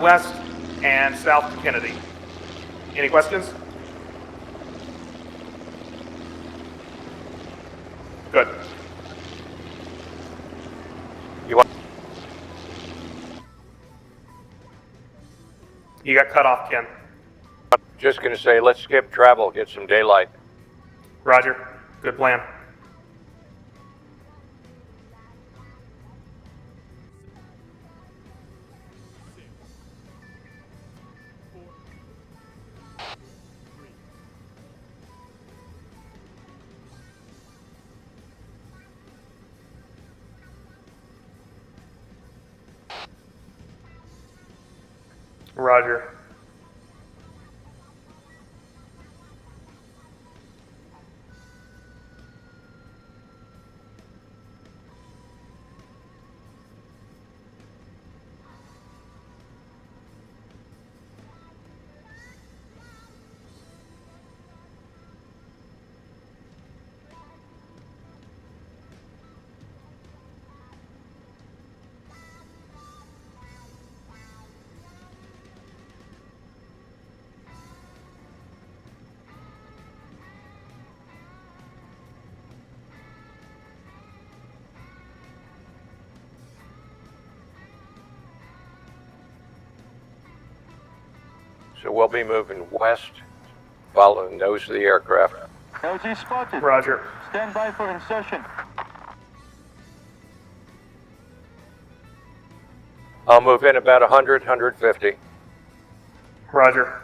west and south to Kennedy. Any questions? Good. You got cut off, Ken. Just gonna say, let's skip travel, get some daylight. Roger. Good plan. Roger. So we'll be moving west, following the nose of the aircraft. LG spotted. Roger. Stand by for insertion. I'll move in about 100, 150. Roger.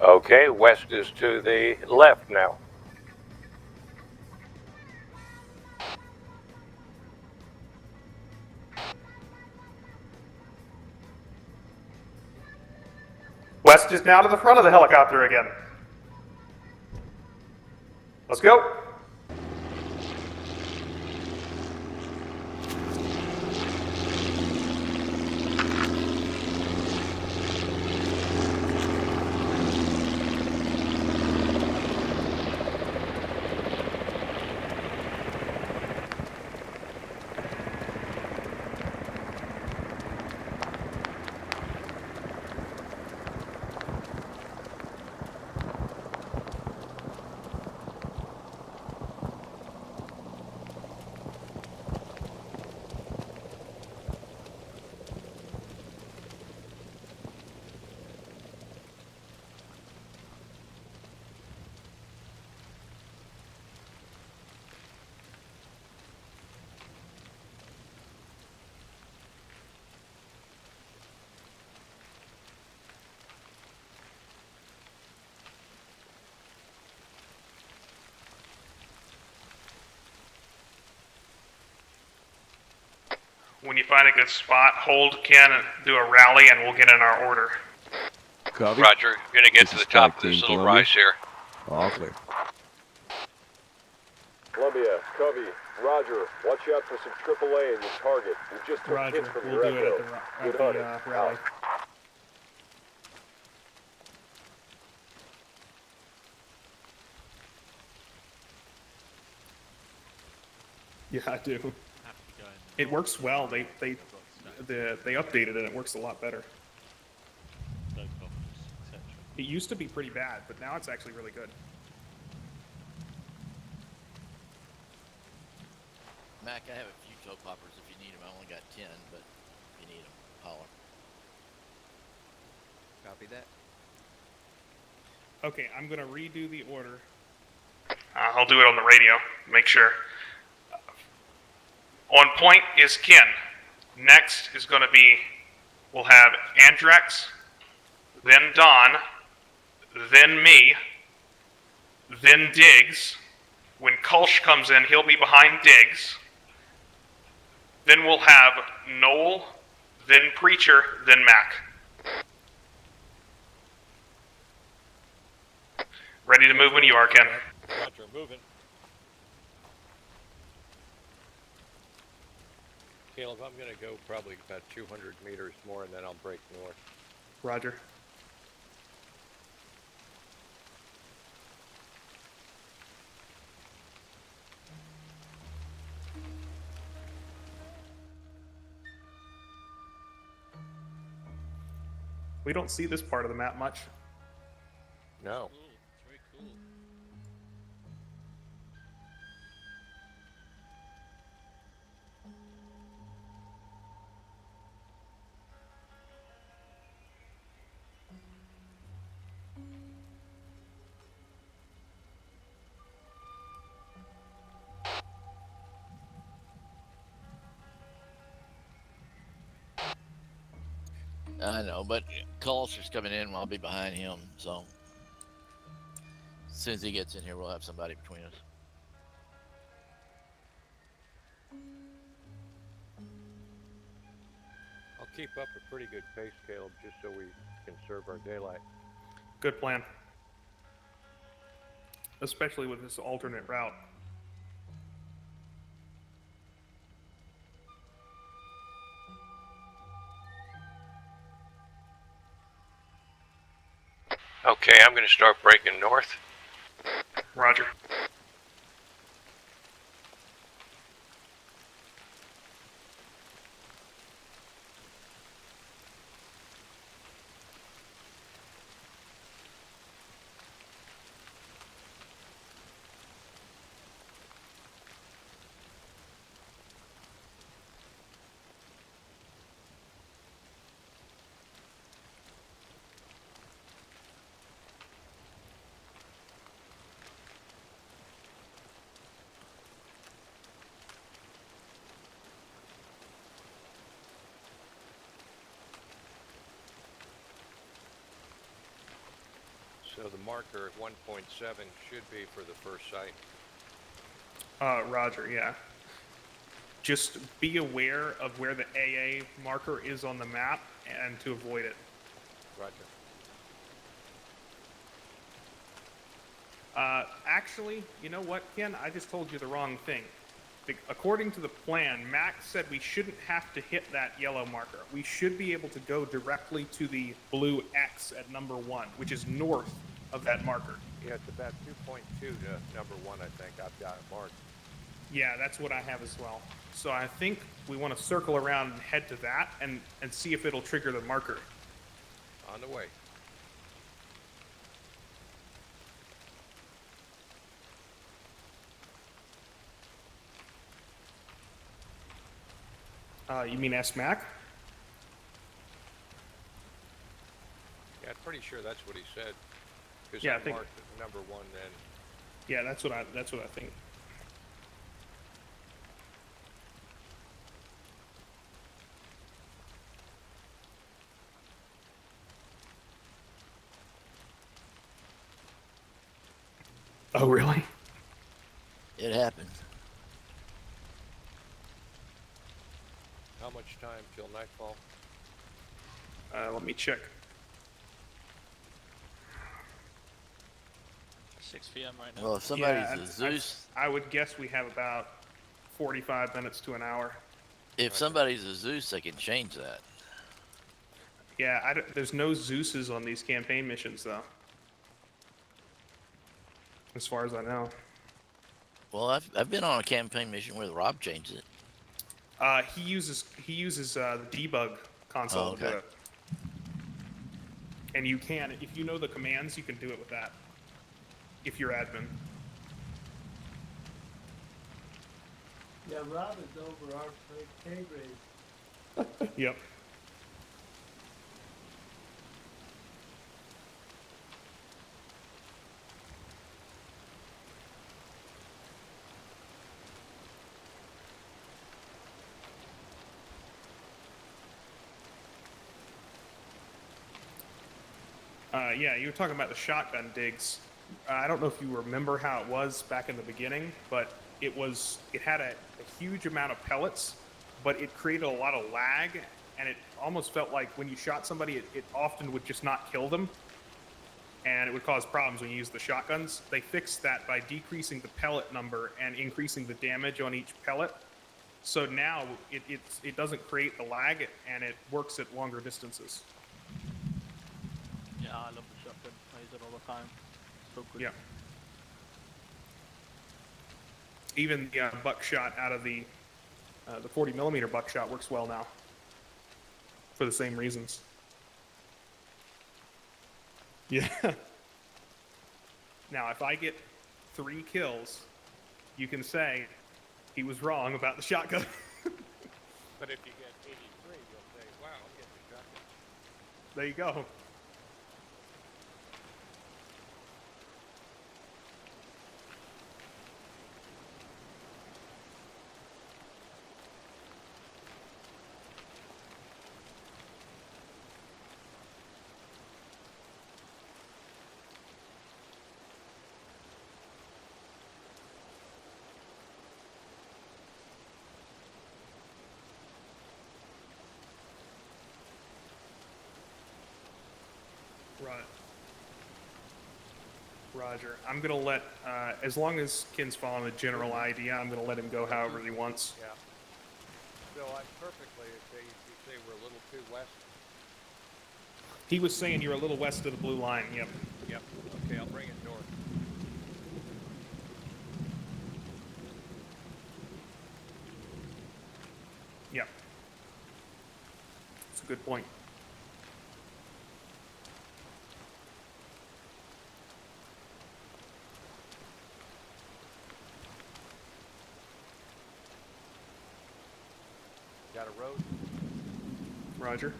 Okay, west is to the left now. West is now to the front of the helicopter again. Let's go. When you find a good spot, hold Ken and do a rally and we'll get in our order. Copy. Roger, we're gonna get This to is the top of Strike this Team little Columbia. rise here. All clear. Columbia, copy. Roger. Watch out for some AAA in your target. We just took Roger. hits from We'll your do it echo. at Good the hunting. rally. Out. Yeah, I do. It works well. They updated it and it works a lot better. It used to be pretty bad, but now it's actually really good. Mac, I have a few toe poppers if you need them. I only got 10, but if you need them, holler. Copy that. Okay, I'm gonna redo the order. I'll do it on the radio. Make sure. On point is Ken. Next is going to be, we'll have Andrex, then Don, then me, then Diggs. When Kolsch comes in, he'll be behind Diggs. Then we'll have Noel, then Preacher, then Mac. Ready to move when you are, Ken. Roger, moving. Caleb, I'm gonna go probably about 200 meters more and then I'll break north. Roger. We don't see this part of the map much. No. Cool. It's very cool. I know, but Collister's coming in. I'll be behind him. So as soon as he gets in here, we'll have somebody between us. I'll keep up a pretty good pace, Caleb, just so we conserve our daylight. Good plan. Especially with this alternate route. Okay, I'm going to start breaking north. Roger. So the marker at 1.7 should be for the first site. Roger, yeah. Just be aware of where the AA marker is on the map and to avoid it. Roger. Actually, you know what, Ken? I just told you the wrong thing. According to the plan, Max said we shouldn't have to hit that yellow marker. We should be able to go directly to the blue X at number 1, which is north of that marker. Yeah, it's about 2.2 to number 1, I think. I've got it marked. Yeah, that's what I have as well. So I think we want to circle around and head to that and see if it'll trigger the marker. On the way. You mean S-Mac? Yeah, I'm pretty sure that's what he said. Because Yeah, I I think- marked number 1 then. Yeah, that's what I think. Oh, really? It happened. How much time till nightfall? Let me check. 6 p.m. right now. Well, if somebody's Yeah, a Zeus, I would guess we have about 45 minutes to an hour. if somebody's a Zeus, they can change that. Yeah, there's no Zeuses on these campaign missions, though. As far as I know. Well, I've been on a campaign mission where Rob changed it. He uses the debug console to do okay. it. And you can, if you know the commands, you can do it with that. If you're admin. Yeah, Rob is over our pay grade. Yep. Yeah, you were talking about the shotgun digs. I don't know if you remember how it was back in the beginning, but it had a huge amount of pellets, but it created a lot of lag, and it almost felt like when you shot somebody, it often would just not kill them, and it would cause problems when you use the shotguns. They fixed that by decreasing the pellet number and increasing the damage on each pellet. So now it doesn't create the lag, and it works at longer distances. Yeah, I love the shotgun. I use it all the time. So good. Yeah. Even the buckshot out of the 40mm buckshot works well now. For the same reasons. Yeah. Now, if I get 3 kills, you can say he was wrong about the shotgun. But if you get 83, you'll say, wow, I'm getting the shotgun. There you go. Right. Roger. I'm gonna let, as long as Ken's following the general idea, I'm gonna let him go however he wants. Yeah. So I'm perfectly, you say we're a little too west? He was saying you're a little west of the blue line. Yep. Yep. Okay, I'll bring it north. Yep. That's a good point. Got a road? Roger.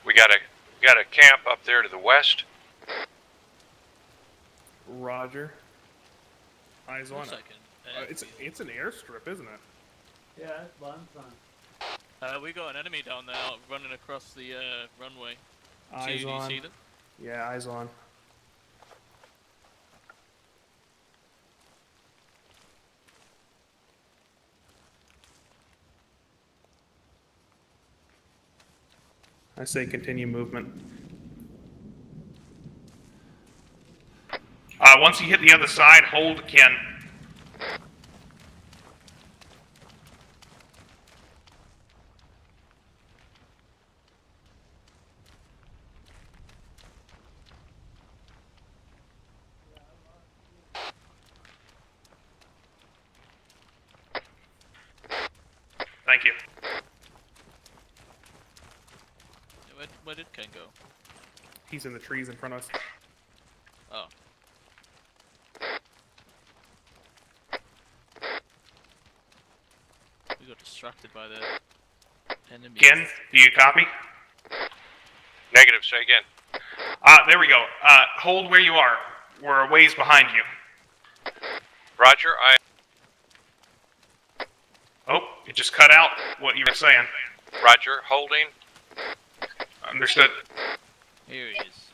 We got a camp up there to the west. Roger. Eyes on it. Second. It's an airstrip, isn't it? Yeah, that's fun. We got an enemy down there running across the runway. Eyes Do you on. see them? Yeah, eyes on. I say continue movement. Once you hit the other side, hold Ken. Thank you. Where did Ken go? He's in the trees in front of us. Oh. We got distracted by the enemy. Ken, do you copy? Negative, say again. There we go. Hold where you are. We're a ways behind you. Roger, Oh, it just cut out what you were saying. Roger, holding. Understood. Here he is.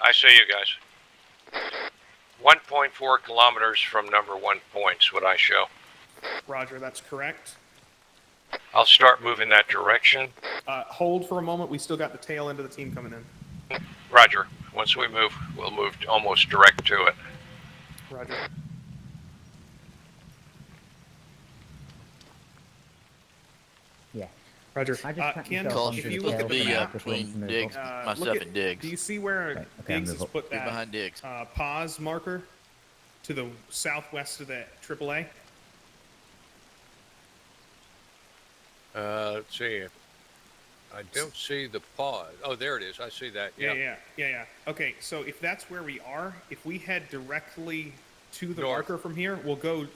I see you guys. 1.4 kilometers from number 1 point's what I show. Roger, that's correct. I'll start moving that direction. Hold for a moment. We still got the tail end of the team coming in. Roger. Once we move, we'll move almost direct to it. Roger. Yeah. Roger. I just tracked Ken, myself Call onto if should you the look supposed at to the be map, between Diggs, look myself at- and Diggs. do you see where Okay, I'm Diggs gonna has put Be that behind Diggs. pause marker to the southwest of the AAA? Let's see. I don't see the pause. Oh, there it is. I see that. Yeah. Okay, so if that's where we are, if we head directly to the North. marker from here, we'll go.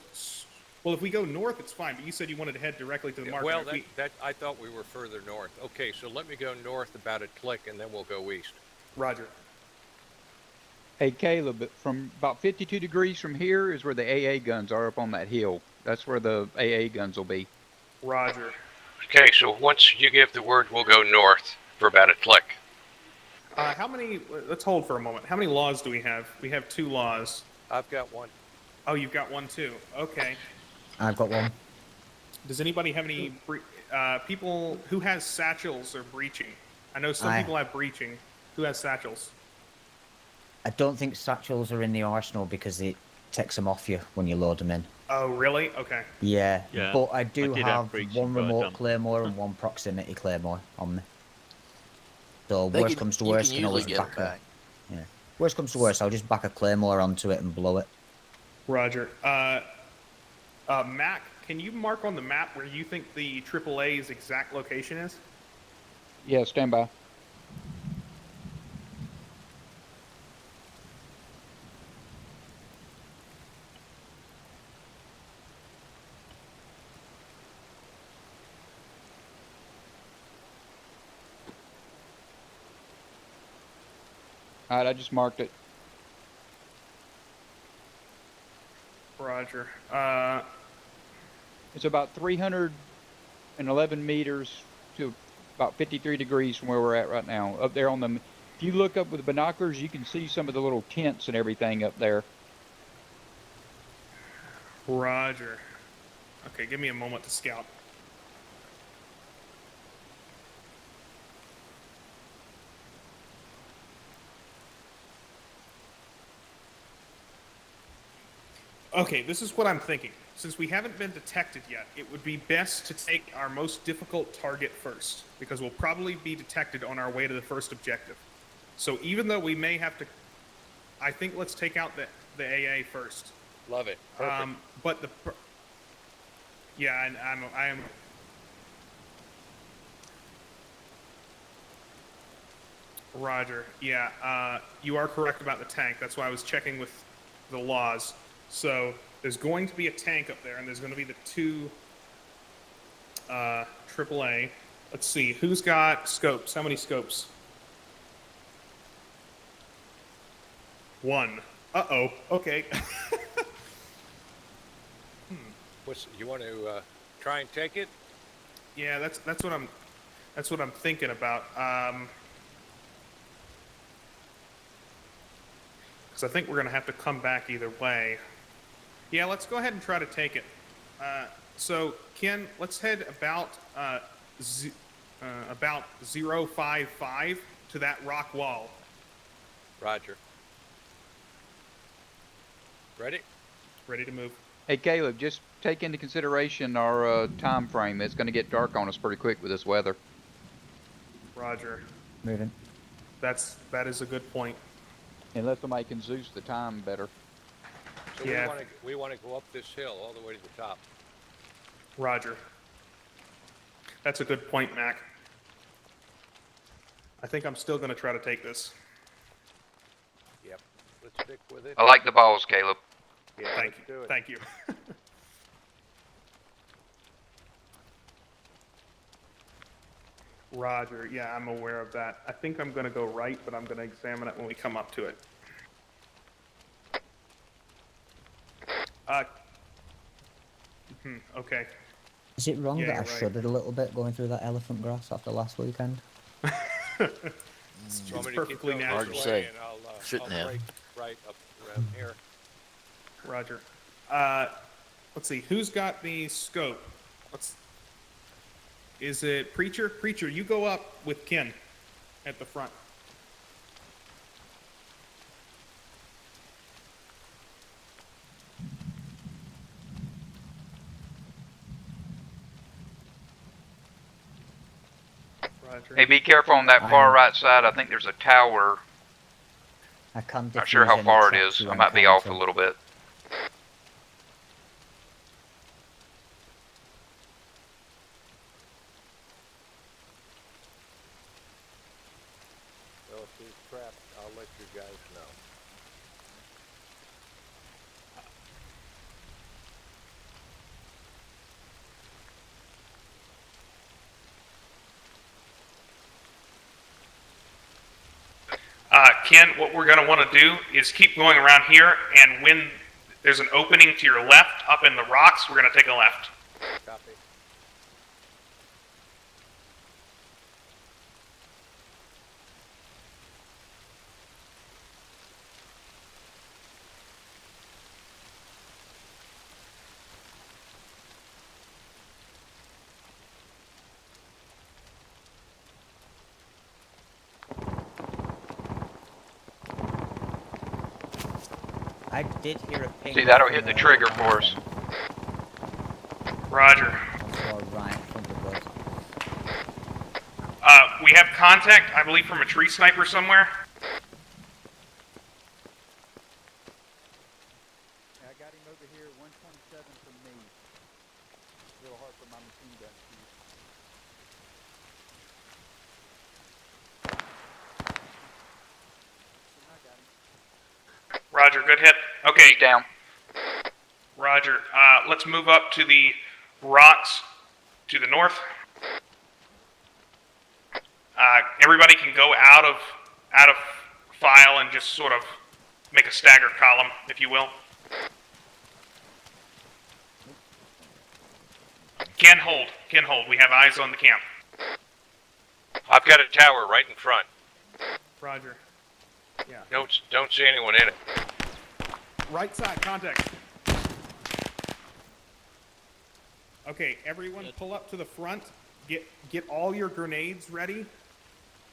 Well, if we go north, it's fine. But you said you wanted to head directly to the marker. Well, If we- that I thought we were further north. Okay, so let me go north about a click, and then we'll go east. Roger. Hey, Caleb, from about 52 degrees from here is where the AA guns are up on that hill. That's where the AA guns will be. Roger. Okay, so once you give the word, we'll go north for about a click. How many? Let's hold for a moment. How many laws do we have? We have 2 laws. I've got one. Oh, you've got one too. Okay. I've got one. Does anybody have any people who has satchels or breaching? I know some I- people have breaching. Who has satchels? I don't think satchels are in the arsenal because it takes them off you when you load them in. Oh, really? Okay. Yeah, Yeah, but I do I did have have breaching, one but I remote don't. claymore and one proximity claymore on me. So They worst can- comes to you worst, can can always usually get 'em back her. back. Yeah. Worst comes to worst, I'll just back a claymore onto it and blow it. Roger. Mac, can you mark on the map where you think the AAA's exact location is? Yeah, stand by. All right, I just marked it. Roger. It's about 311 meters to about 53 degrees from where we're at right now. Up there on the, if you look up with binoculars, you can see some of the little tents and everything up there. Roger. Okay, give me a moment to scout. Okay, this is what I'm thinking. Since we haven't been detected yet, it would be best to take our most difficult target first, because we'll probably be detected on our way to the first objective. So even though we may have to, I think let's take out the AA first. Love it. Perfect. But yeah, and I am. Roger. Yeah, you are correct about the tank. That's why I was checking with the laws. So there's going to be a tank up there, and there's going to be the two AAA. Let's see, who's got scopes? How many scopes? One. Uh-oh. Okay. You want to try and take it? Yeah, that's what I'm thinking about. Because I think we're going to have to come back either way. Yeah, let's go ahead and try to take it. So, Ken, let's head about 055 to that rock wall. Roger. Ready? Ready to move. Hey, Caleb, just take into consideration our time frame. It's going to get dark on us pretty quick with this weather. Roger. Moving. That is a good point. Unless somebody can Zeus the time better. So Yeah. we want to go up this hill all the way to the top. Roger. That's a good point, Mac. I think I'm still going to try to take this. Yep. Let's stick with it. I like the balls, Caleb. Yeah, Thank let's you. do it. Thank you. Roger. Yeah, I'm aware of that. I think I'm going to go right, but I'm going to examine it when we come up to it. Okay. Is it wrong Yeah, that I you're right. shuddered a little bit going through that elephant grass after last weekend? It's Want me to keep perfectly going natural. Hard to this say. way, and I'll Shouldn't have. break right up around here. Roger. Let's see. Who's got the scope? Is it Preacher? Preacher, you go up with Ken at the front. Roger. Hey, be careful on that far right side. I think there's a tower. I can't Not sure defuse how any far it traps is. you I might be off a encounter. little bit. Well, if he's trapped, I'll let you guys know. Ken, what we're going to want to do is keep going around here, and when there's an opening to your left up in the rocks, we're going to take a left. Copy. I did hear a ping. See, that'll hit from, the trigger for us. Roger. Also right in front of us. We have contact, I believe, from a tree sniper somewhere. for my machine gun. Roger, good hit. Okay, Down. Roger. Let's move up to the rocks to the north. Everybody can go out of file and just sort of make a staggered column, if you will. Can hold. We have eyes on the camp. I've got a tower right in front. Roger. Yeah. Don't see anyone in it. Right side, contact. Okay, everyone pull up to the front. Get all your grenades ready.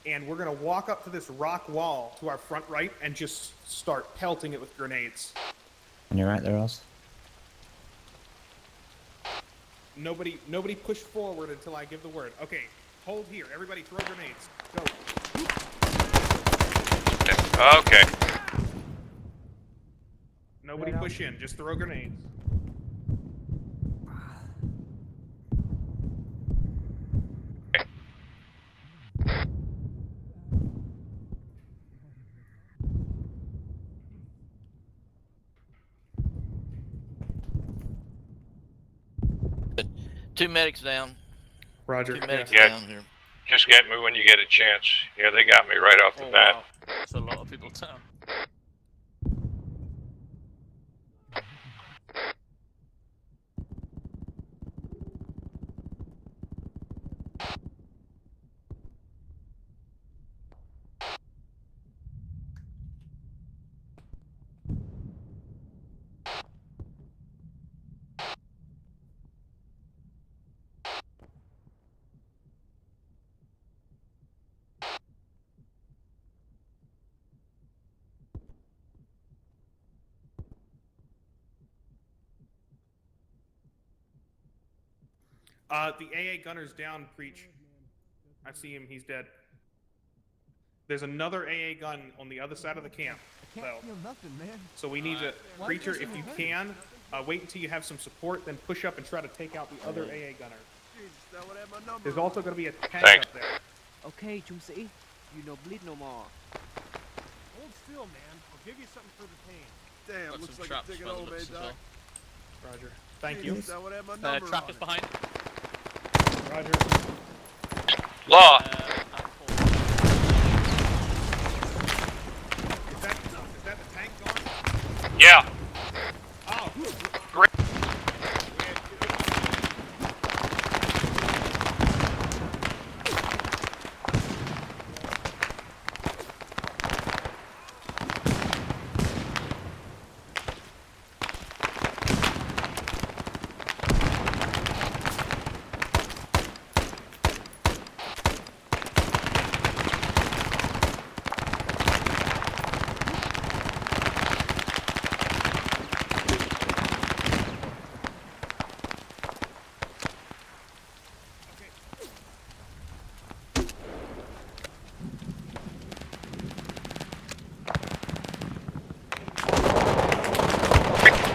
And we're going to walk up to this rock wall to our front right and just start pelting it with grenades. And you're right there, Oz. Nobody push forward until I give the word. Okay, hold here. Everybody throw grenades. Go. Okay. Nobody push in. Just throw grenades. Two medics down. Roger. Two medics Yeah. down here. Just get me when you get a chance. Yeah, they got me right off the bat. Wow. That's a lot of people down. The AA gunner's down, Preach. I see him, he's dead. There's another AA gun on the other side of the camp. So we need to, Preacher, if you can, wait until you have some support, then push up and try to take out the other AA gunner. There's also going to be a tank Thanks. up there. Okay, Juicy. You no bleed no more. Hold still, man. I'll give you something for the pain. Damn, Damn, looks like a big old day, Doc. Roger. Thank you. That would have my number Trap on is it. behind. Roger. Law. Is that the tank gone? Yeah. Oh, Great.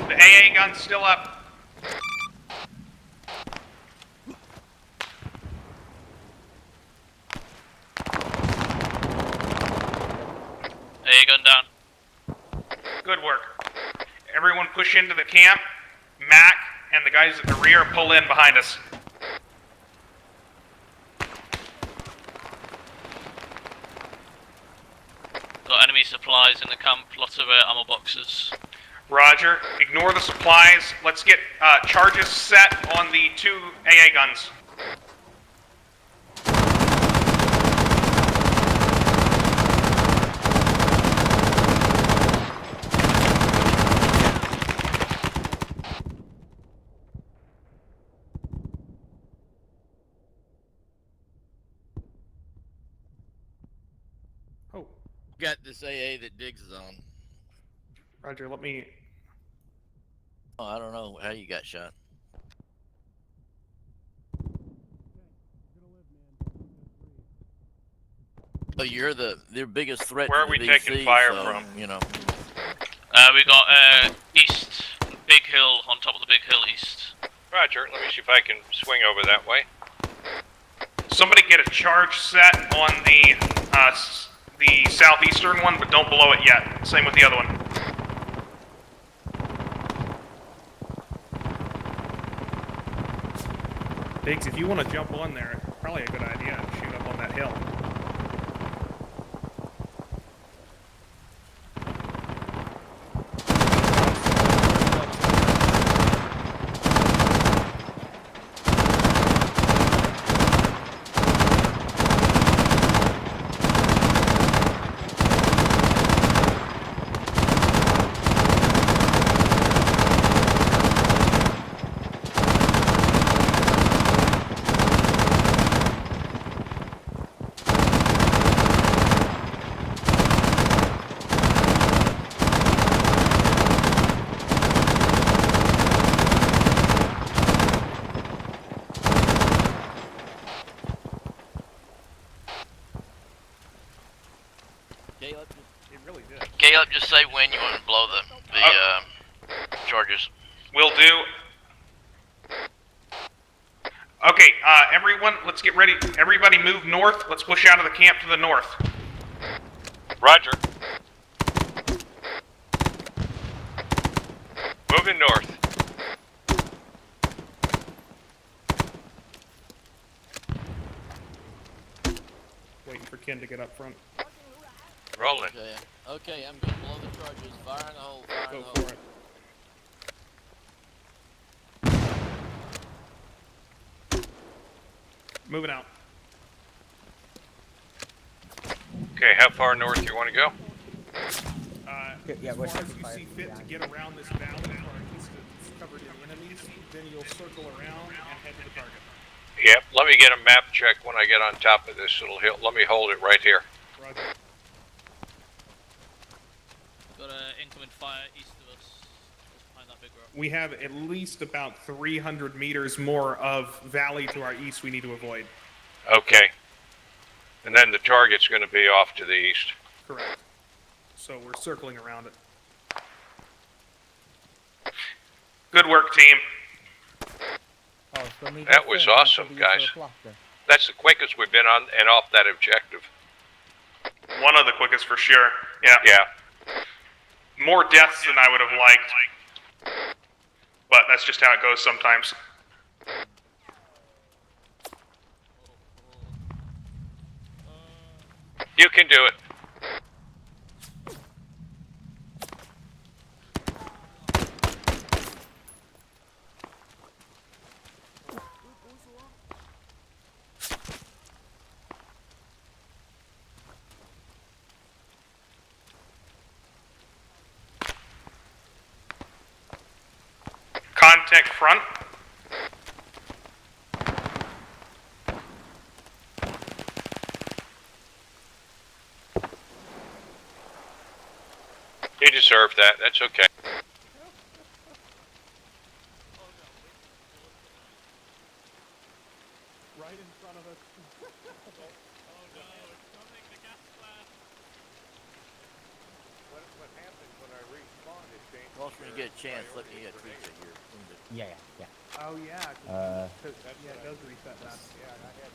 The AA gun's still up. AA gun down. Good work. Everyone push into the camp. Mac and the guys at the rear pull in behind us. Got enemy supplies in the camp. Lots of ammo boxes. Roger. Ignore the supplies. Let's get charges set on the two AA guns. oh, Got this AA that Diggs is on. Roger, let me... Oh, I don't know how you got shot. Oh, you're their biggest threat. Where to are the we taking VC, fire so, from? You know. We got east, big hill, on top of the big hill east. Roger. Roger. Let me see if I can swing over that way. Somebody get a charge set on the southeastern one, but don't blow it yet. Same with the other one. Biggs, if you want to jump on there, it's probably a good idea to shoot up on that hill. Caleb, just say when you want to blow the charges. Will do. Okay, everyone, let's get ready. Everybody move north. Let's push out of the camp to the north. Roger. Moving north. Waiting for Ken to get up front. Rolling. Okay, I'm gonna blow the charges. Fire in the hole. Fire in the hole. Go for it. Moving out. Okay, how far north you want to go? Yeah, as we're far as you fire see fit to get around this valley, or at least it's covered in enemies, then you'll circle around and head to the target. Yep, let me get a map check when I get on top of this little hill. Let me hold it right here. Roger. Got an incoming fire east of us. Just behind that big rock. We have at least about 300 meters more of valley to our east we need to avoid. Okay. And then the target's going to be off to the east. Correct. So we're circling around it. Good work, team. That was awesome, guys. That's the quickest we've been on and off that objective. One of the quickest for sure. Yeah. Yeah. More deaths than I would have liked. But that's just how it goes sometimes. You can do it. Contact front. You deserve that. That's okay. Right in front of us. What happens when I respawn is change. Well, when you get a chance, let me tweet it here. Yeah. Oh yeah. Yeah, it does reset that. Yeah, and I had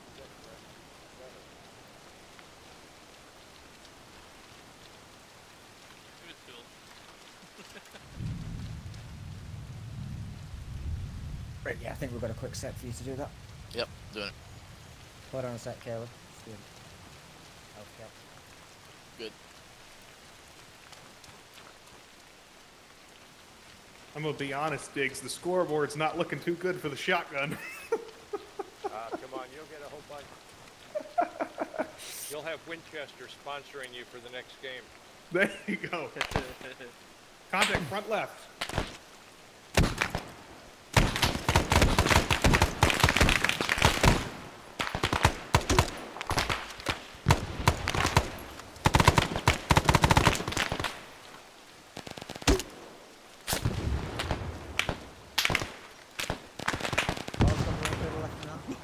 Give it to him. Right, yeah, I think we've got a quick set for you to do that. Yep, doing it. Hold on a sec, Caleb. Okay. Good. I'm gonna be honest, Diggs. The scoreboard's not looking too good for the shotgun. Come on, you'll get a whole bunch. You'll have Winchester sponsoring you for the next game. There you go. Contact front left.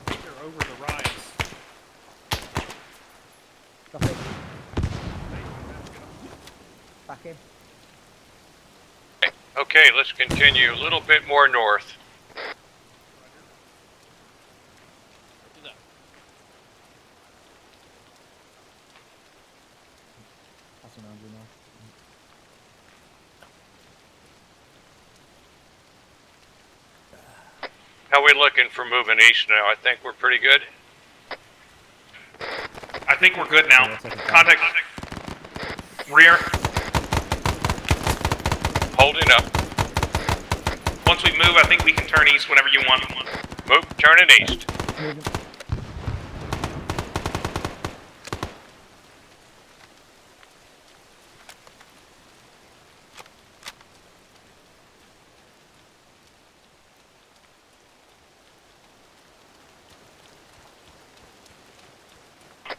They're over the rise. Copy. Back in. Okay, let's continue a little bit more north. How we looking for moving east now? I think we're pretty good. I think we're good now. Contact. Rear. Holding up. Once we move, I think we can turn east whenever you want. Move, turning east.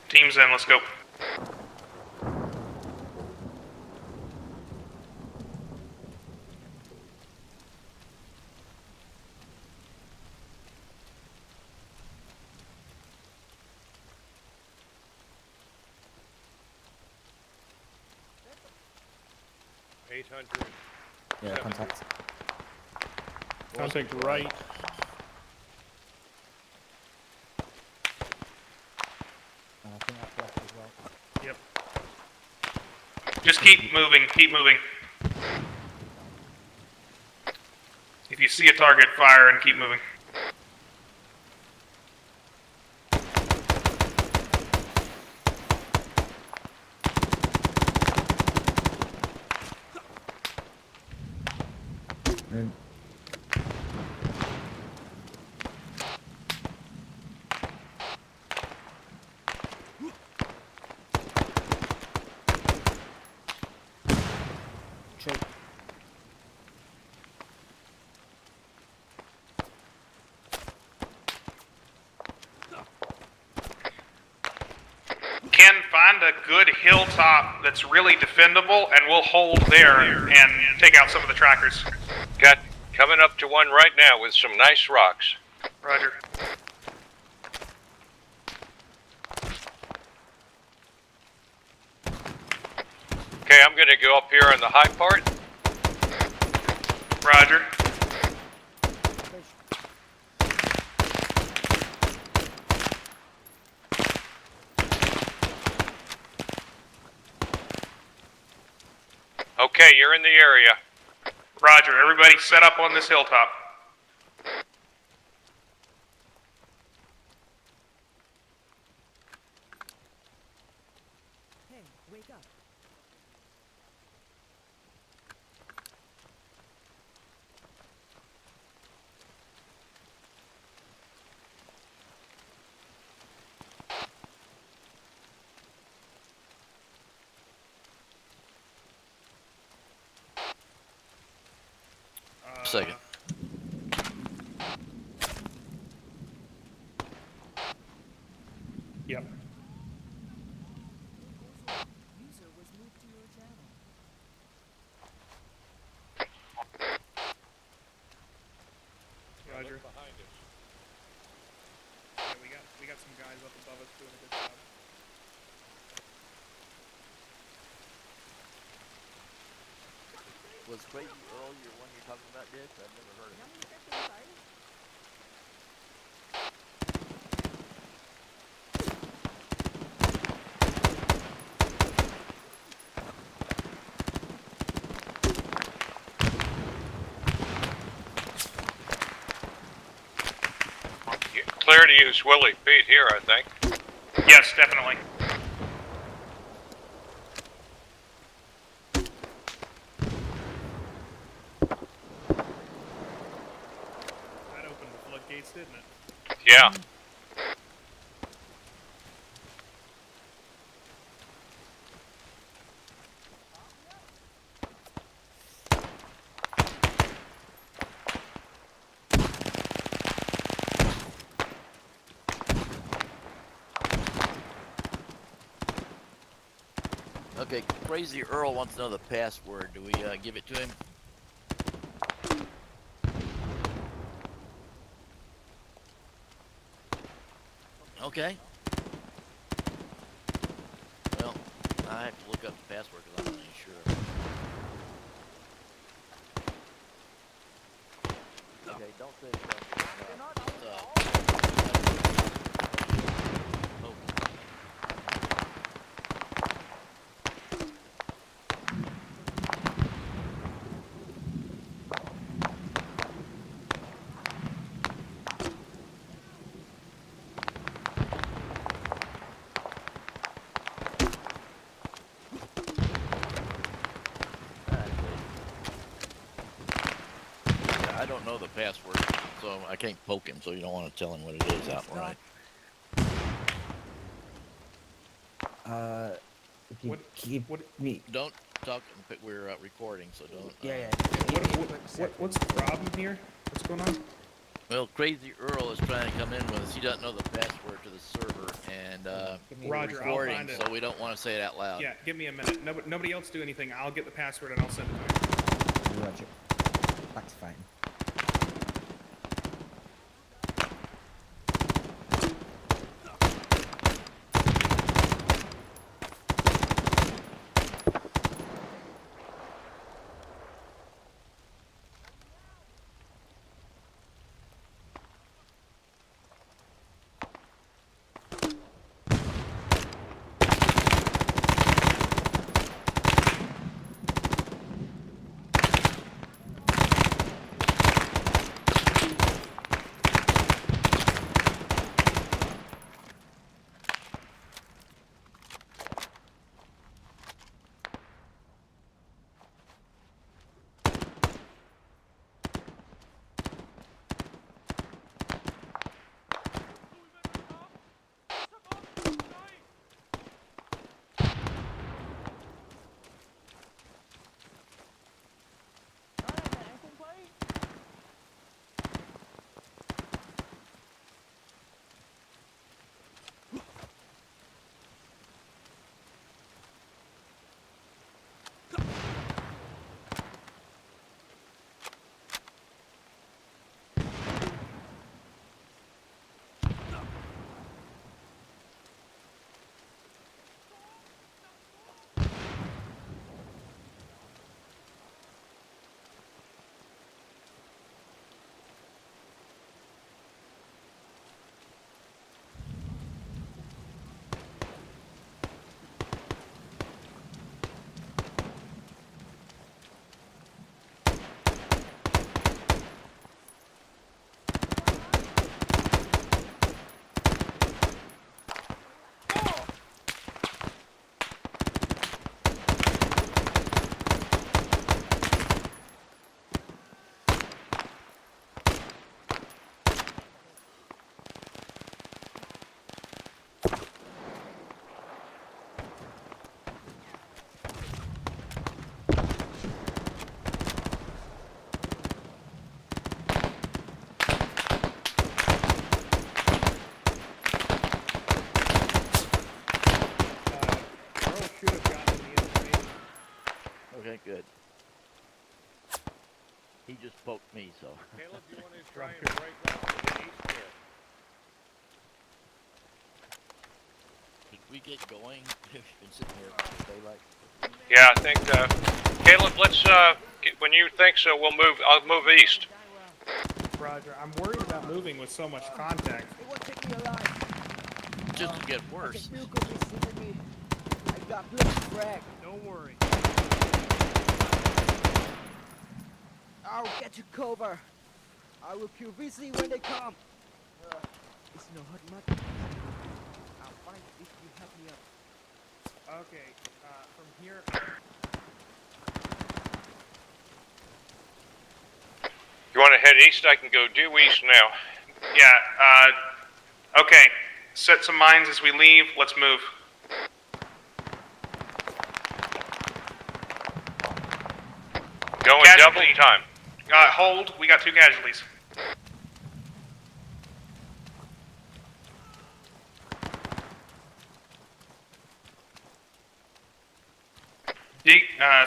Teams in, let's go. Yeah, contact. Contact right. I think that's left as well. Yep. Just keep moving, keep moving. If you see a target, fire and keep moving. Ken, find a good hilltop that's really defendable, and we'll hold there and take out some of the trackers. Got coming up to one right now with some nice rocks. Roger. Okay, I'm gonna go up here on the high part. Roger. Okay, you're in the area. Roger, everybody set up on this hilltop. Hey, wake up. Second. Yep. User was moved to your channel. Roger. Behind us. Yeah, we got some guys up above us doing a good job. Was Crazy Earl your one you're talking about, Dick? I've never heard of him. Clear to use Willie Pete here, I think. Yes, definitely. That opened the floodgates, didn't it? Yeah. Okay, Crazy Earl wants to know the password. Do we give it to him? Okay. Well, I have to look up the password because I'm not even sure. Okay, don't say it. I can't poke him, so you don't want to tell him what it is outright. If you What- give what- me. Don't talk. We're recording, so don't. Yeah. What's the problem here? What's going on? Well, Crazy Earl is trying to come in with us. He doesn't know the password to the server, and we're Roger, I'll recording, find it. so we don't want to say it out loud. Yeah, give me a minute. Nobody else do anything. I'll get the password and I'll send it to you. Roger. Back to fighting. Earl should have gotten the information. Okay, good. He just poked me, so. Caleb, you want to try and break off to the east here? Did we get going? We've been sitting here all daylight. Yeah, I think, Caleb, let's, when you think so, I'll move east. Roger, I'm worried about moving with so much contact. Just to get worse. Don't worry. I'll get you cover. I will kill VC when they come. It's no hard matter. I'll find if you help me up. Okay, from here. You want to head east? I can go due east now. Yeah, okay. Set some mines as we leave. Let's move. Going Casualty. double time. Hold. We got 2 casualties.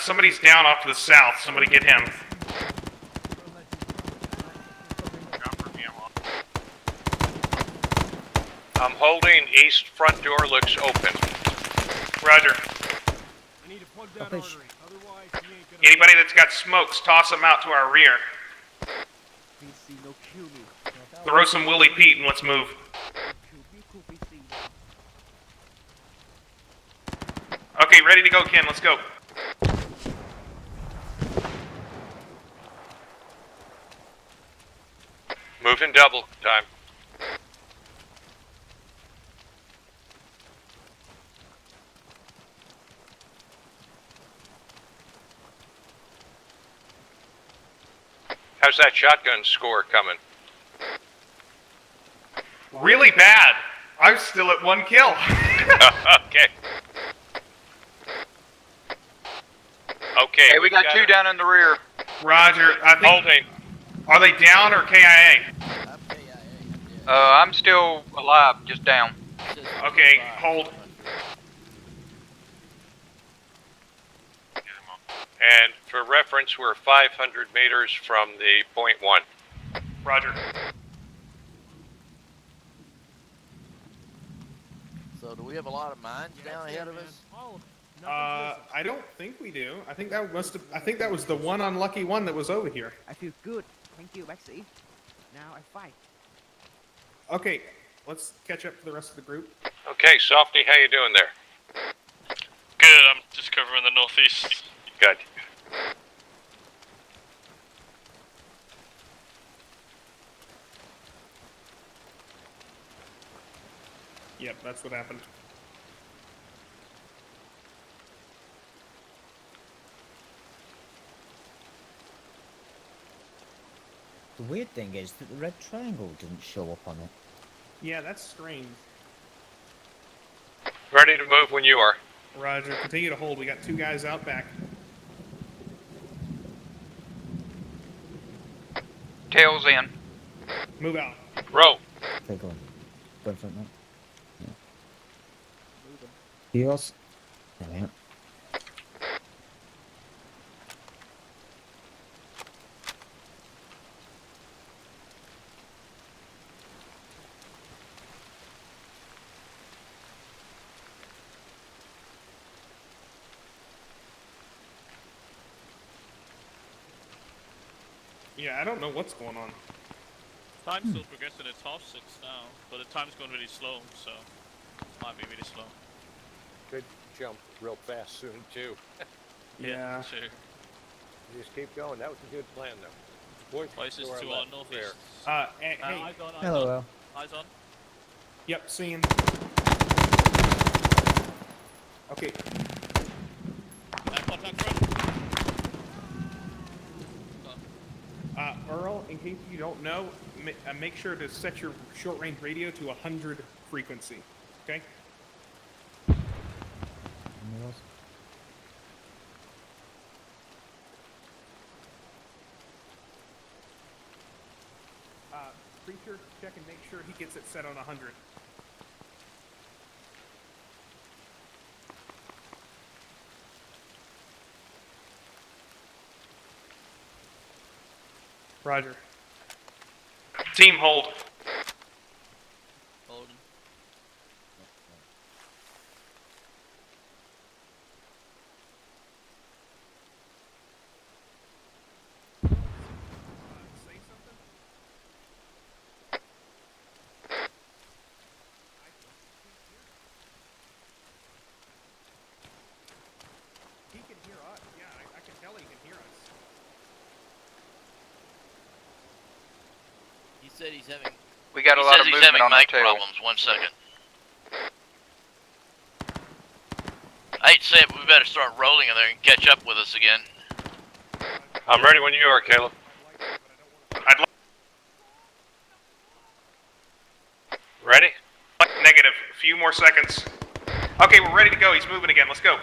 Somebody's down off to the south. Somebody get him. I'm holding east front door looks open. Roger. I need to plug that Okay. artery. Otherwise, he ain't gonna. Anybody that's got smokes, toss them out to our rear. VC no kill me. Throw some Willie Pete and let's move. Kill VC. Okay, ready to go, Ken. Let's go. Moving double time. How's that shotgun score coming? Really bad. I'm still at 1 kill. Okay. Okay. Hey, we got two down in the rear. Roger. I think. Holding. Are they down or KIA? I'm still alive, just down. Okay, hold. And for reference, we're 500 meters from the point 1. Roger. So do we have a lot of mines down ahead of us? I don't think we do. I think that was the one unlucky one that was over here. I feel good. Thank you, Maxie. Now I fight. Okay, let's catch up to the rest of the group. Okay, Softy, how you doing there? Good, I'm just covering the northeast. Good. Yep, that's what happened. The weird thing is that the red triangle didn't show up on it. Yeah, that's strange. Ready to move when you are. Roger, continue to hold. We got 2 guys out back. Tails in. Move out. Row. Okay, go on. Go in front now. Yeah. Heels. There we are. Yeah, I don't know what's going on. Time's still progressing, it's 6:30 now, but the time's going really slow, so it might be really slow. Could jump real fast soon, too. Yeah. Sure. Just keep going. That was a good plan, though. Boys, Places to our to our left, northeast. Hey. Eyes on, eyes Hello, on. Al. Eyes on. Yep, seeing. Okay, Contact front. Earl, in case you don't know, make sure to set your short-range radio to 100 frequency, okay? Preacher, check and make sure he gets it set on 100. Roger. Team hold. Holding. Say something? He can hear us. Yeah, I can tell he can hear us. He said he's having. We got a lot of movement on our tail. Problems. 1 second. I hate to say it, but we better start rolling and they can catch up with us again. I'm ready when you are, Caleb. Ready? Negative. A few more seconds. Okay, we're ready to go. He's moving again. Let's go.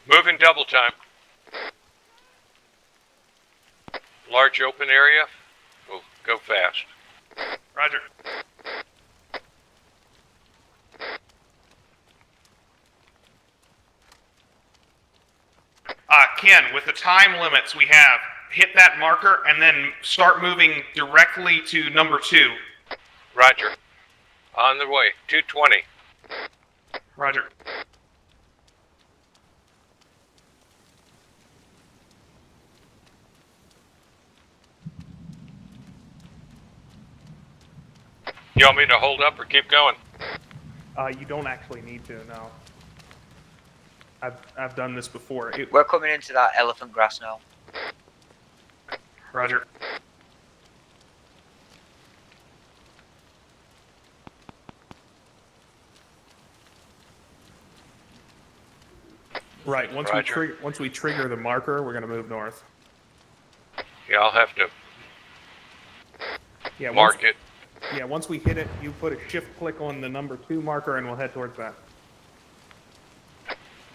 Moving double time. Large open area. We'll go fast. Roger. Ken, with the time limits we have, hit that marker and then start moving directly to number 2. Roger. On the way. 220. Roger. You want me to hold up or keep going? You don't actually need to, no. I've done this before. We're coming into that elephant grass now. Roger. Right, once Roger. we trigger the marker, we're gonna move north. Yeah, I'll have to Yeah, mark it. Yeah, once we hit it, you put a shift click on the number 2 marker and we'll head towards that.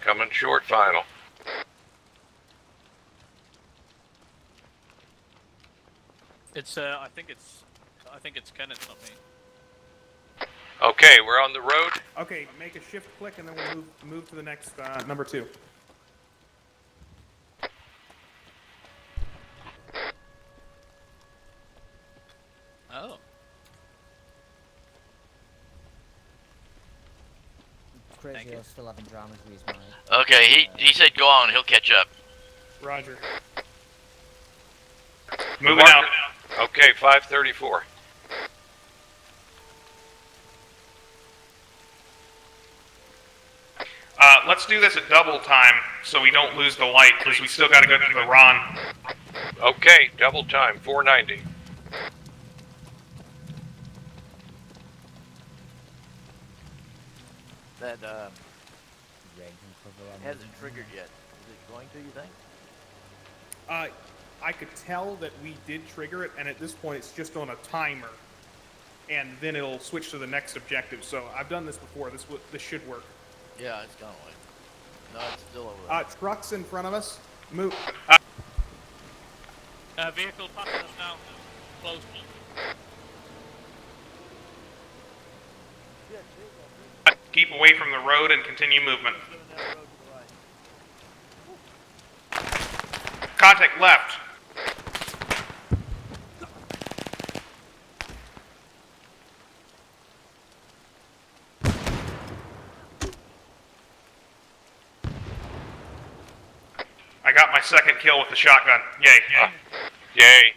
Coming short final. It's I think it's Ken, it's not me. Okay, we're on the road. Okay, make a shift click and then we'll move to the next number 2. Oh. Crazy, I'm still having dramas with his mind. Okay, he said go on. He'll catch up. Roger. Moving out. Okay, 534. Let's do this at double time so we don't lose the light because we still got to go to the Ron. Okay, double time, 490. That hasn't triggered yet. Is it going to, you think? I could tell that we did trigger it, and at this point it's just on a timer. And then it'll switch to the next objective. So I've done this before. This should work. Yeah, it's gone away. No, it's still over there. Trucks in front of us. Move. Vehicle passing us now. Close. Keep away from the road and continue movement. Contact left. I got my second kill with the shotgun. Yay. Yay.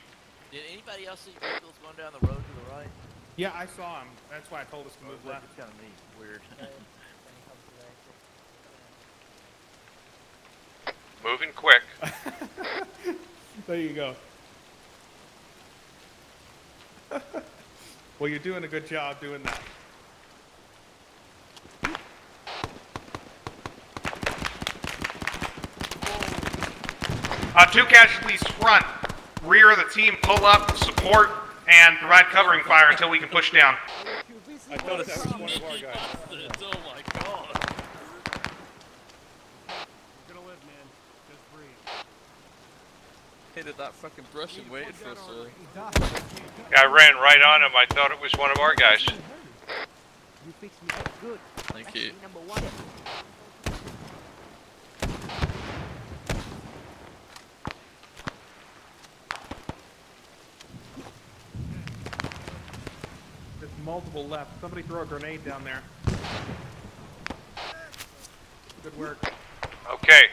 Did anybody else see vehicles going down the road to the right? Yeah, I saw him. That's why I told us to move left. It's kind of neat. Weird. Moving quick. There you go. Well, you're doing a good job doing that. Two casualties front. Rear of the team pull up, support, and provide covering fire until we can push down. I thought that was one of our guys. Oh my god. You're gonna live, man. Just breathe. Hit at that fucking brush and waited for us. I ran right on him. I thought it was one of our guys. You fixed me up good. Thank you. Number 1. There's multiple left. Somebody throw a grenade down there. Good work. Okay.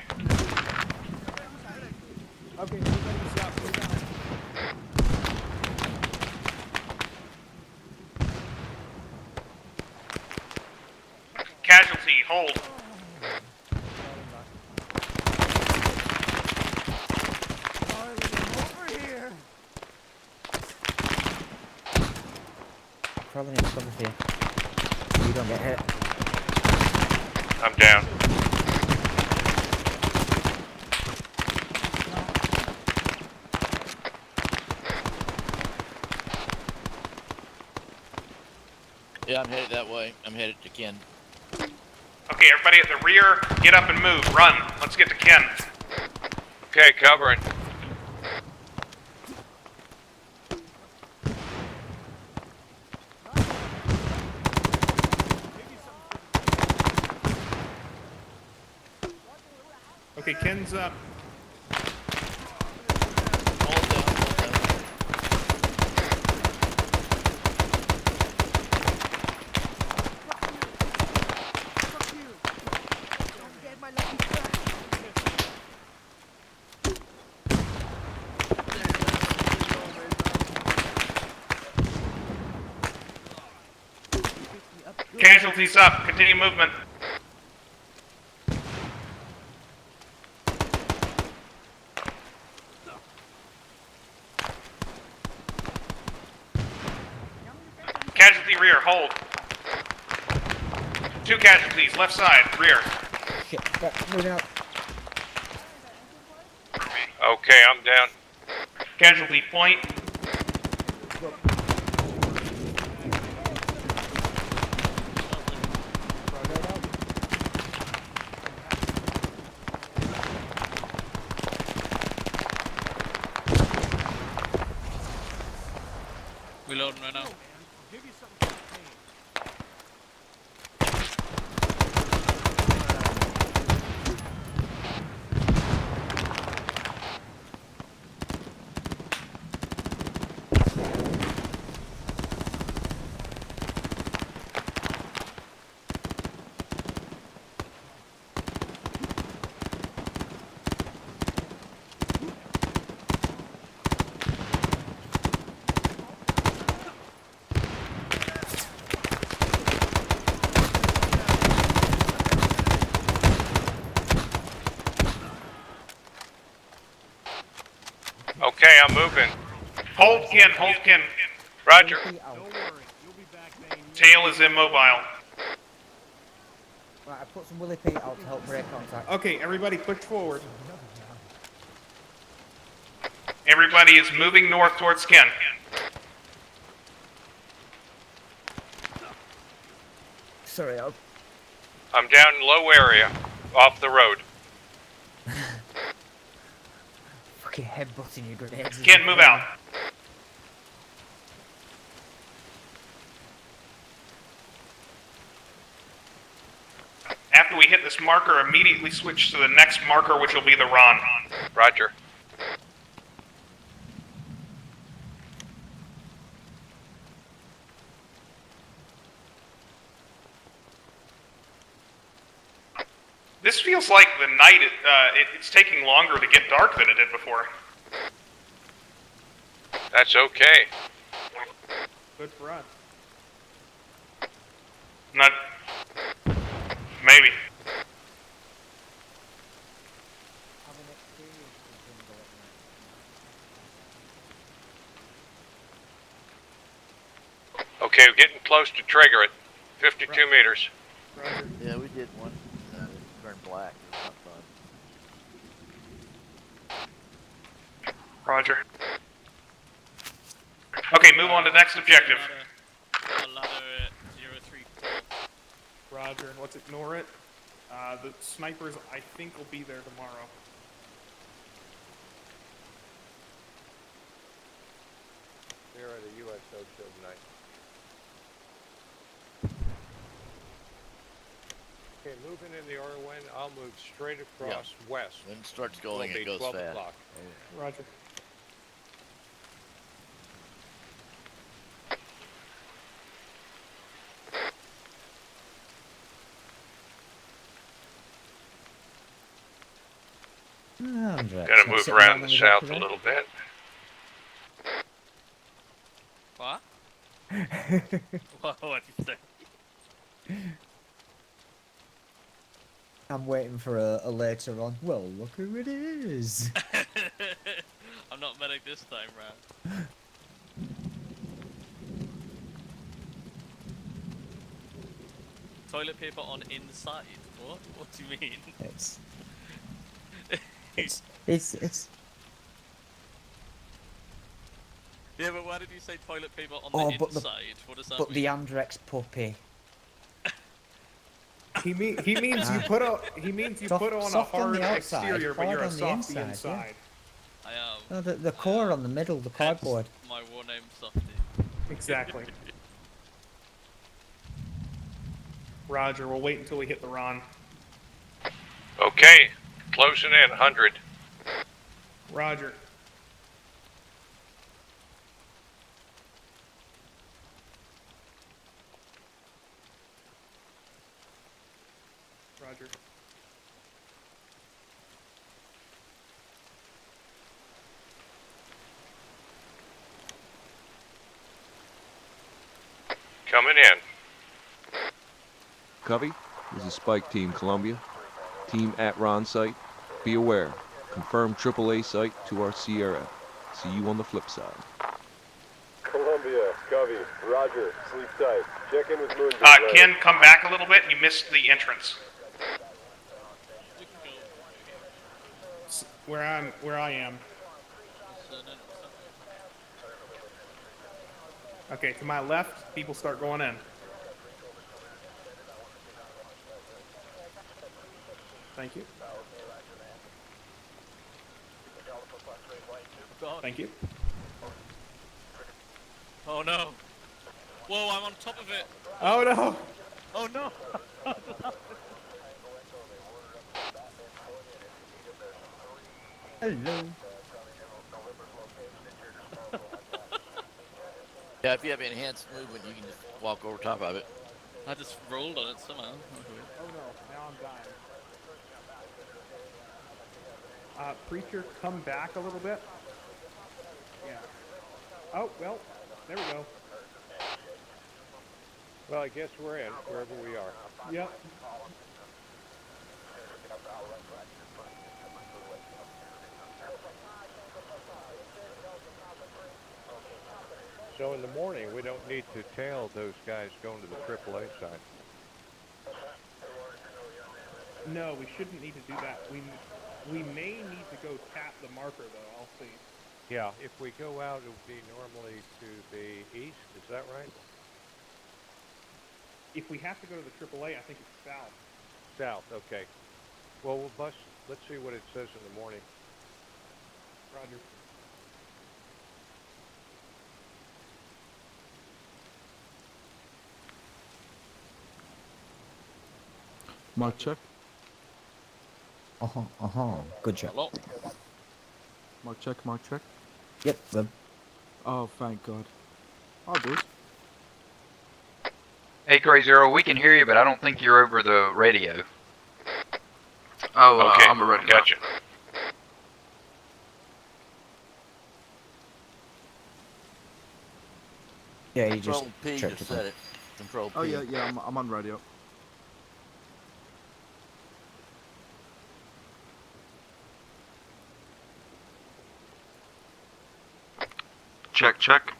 Okay, everybody stop. Move down. Casualty, hold. Over here. Probably need to cover here. You don't get hit. I'm down. Yeah, I'm headed that way. I'm headed to Ken. Okay, everybody at the rear, get up and move. Run. Let's get to Ken. Okay, covering. Okay, Ken's up. Hold down, hold down. Don't get my lucky strike. You fixed me up good. Casualties up. Continue movement. Casualty rear, hold. 2 casualties, left side, rear. Shit, back, moving out. Okay, I'm down. Casualty point. reloading right now. I'll give you something for the pain. Okay, I'm moving. Hold Ken, hold Ken. Roger. Willie Pete out. Don't worry, you'll be back, Bane. Tail is immobile. Right, I put some Willie Pete out to help break contact. Okay, everybody push forward. Everybody is moving north towards Ken. Sorry, I'm down in low area, off the road. fucking headbutting your grenades. Ken, move out. After we hit this marker, immediately switch to the next marker, which will be the Ron. Roger. This feels like the night, it's taking longer to get dark than it did before. That's okay. Good for us. Not... maybe. Okay, we're getting close to trigger it. 52 meters. Roger. Yeah, we did one. It turned black. It was not fun. Roger. Okay, move on to next objective. Ladder at 03. Roger. Let's ignore it. The snipers, I think, will be there tomorrow. Here at the USO show tonight. Okay, moving in the RON, I'll move straight across west. When it starts going, It'll it be goes 12 fast. o'clock. Roger. Gotta move around the south a little bit. What? What did you say? I'm waiting for a later on. Well, look who it is. I'm not medic this time round. Toilet paper on inside? What? What do you mean? It's Yeah, but why did you say toilet paper on Oh, the but the- inside? What does that but mean? the Andrex puppy. He means you put on a Soft on hard the outside, exterior, but hard you're a on the softy inside, inside. I am. No, the core on the middle, the cardboard. My war name Softy. Exactly. Roger. We'll wait until we hit the Ron. Okay, closing in, 100. Roger. Roger. Coming in. Covey, this is Spike Team Columbia. Team at Ron site. Be aware. Confirm AAA site to our CRF. See you on the flip side. Columbia, Covey, Roger, sleep tight. Check in with Moon. Ken, come back a little bit. You missed the entrance. Where I am. Okay, to my left, people start going in. Thank you. Thank you. Oh no. Whoa, I'm on top of it. Oh no! Oh no. Hello. Yeah, if you have enhanced movement, you can just walk over top of it. I just rolled on it somehow. That was weird. Oh no, now I'm dying. Preacher, come back a little bit. Yeah. Oh, well, there we go. Well, I guess we're in, wherever we are. Yep. So in the morning, we don't need to tail those guys going to the AAA side. No, we shouldn't need to do that. We may need to go tap the marker, though. I'll see. Yeah, if we go out, it would be normally to the east. Is that right? If we have to go to the AAA, I think it's south. South, okay. Well, we'll bust. Let's see what it says in the morning. Roger. Mark check. Good check. Hello. Mark check. Mark check. Yep, good. Oh, thank God. Oh, dude. Hey, Crazy Earl, we can hear you, but I don't think you're over the radio. Okay, I'm ready. gotcha. Yeah, you just Control P checked to it. set it. Control P. Oh, yeah, I'm on radio. Check, check.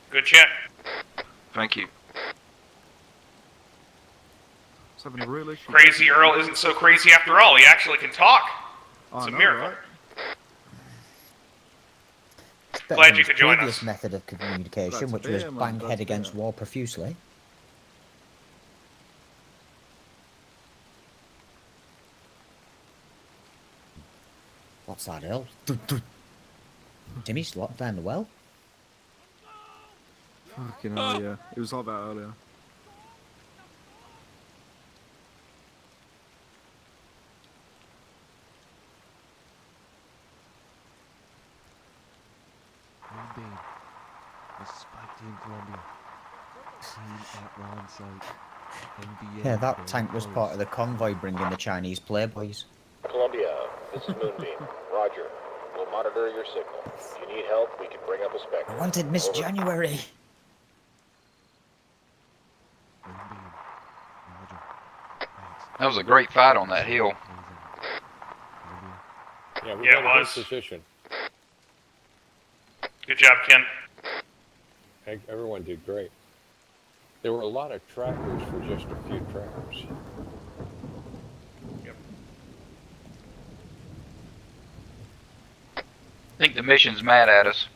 Good check. Thank you. It's having a real issue. Crazy Earl isn't so crazy after all. He actually can talk. It's a miracle. Right? It's better Glad than you his could join previous us. method of communication, Glad to which be was here, man, bang glad head to be against here. wall profusely. What's that, Earl? Timmy's locked down the well? Fucking hell, yeah. It was like that earlier. Bean. This is Spike Team Columbia. Team at Ron site. NBA. Yeah, that tank was part of the convoy bringing the Chinese playboys. Columbia, this is Moonbeam. Roger. We'll monitor your signal. If you need help, we can bring up a spectrum. I wanted Miss Over. January. Moonbeam. Roger. Thanks. That was a great fight on that hill. Columbia. Yeah, we Yeah, got it a good was. position. Good job, Ken. Everyone did great. There were a lot of trackers for just a few trackers. Yep. I think the mission's mad at us.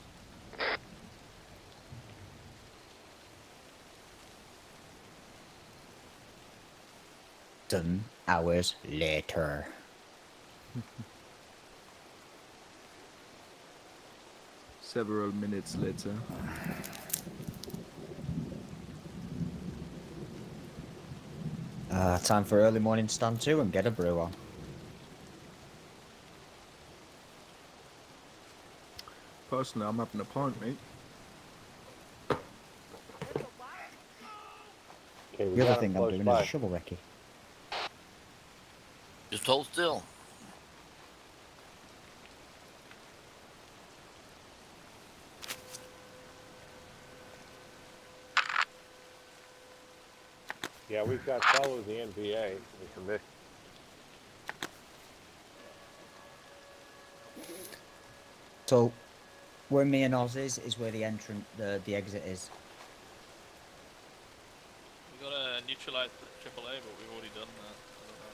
Some hours later. Several minutes later. Time for early morning stand 2 and get a brew on. Personally, I'm having a pint, mate. Okay, we The got other 'em thing I'm close doing by. is a shovel recce. Just hold still. Yeah, we've got follow the NBA and commit. So, where me and Oz is where the exit is. We gotta neutralize the AAA, but we've already done that. I don't know.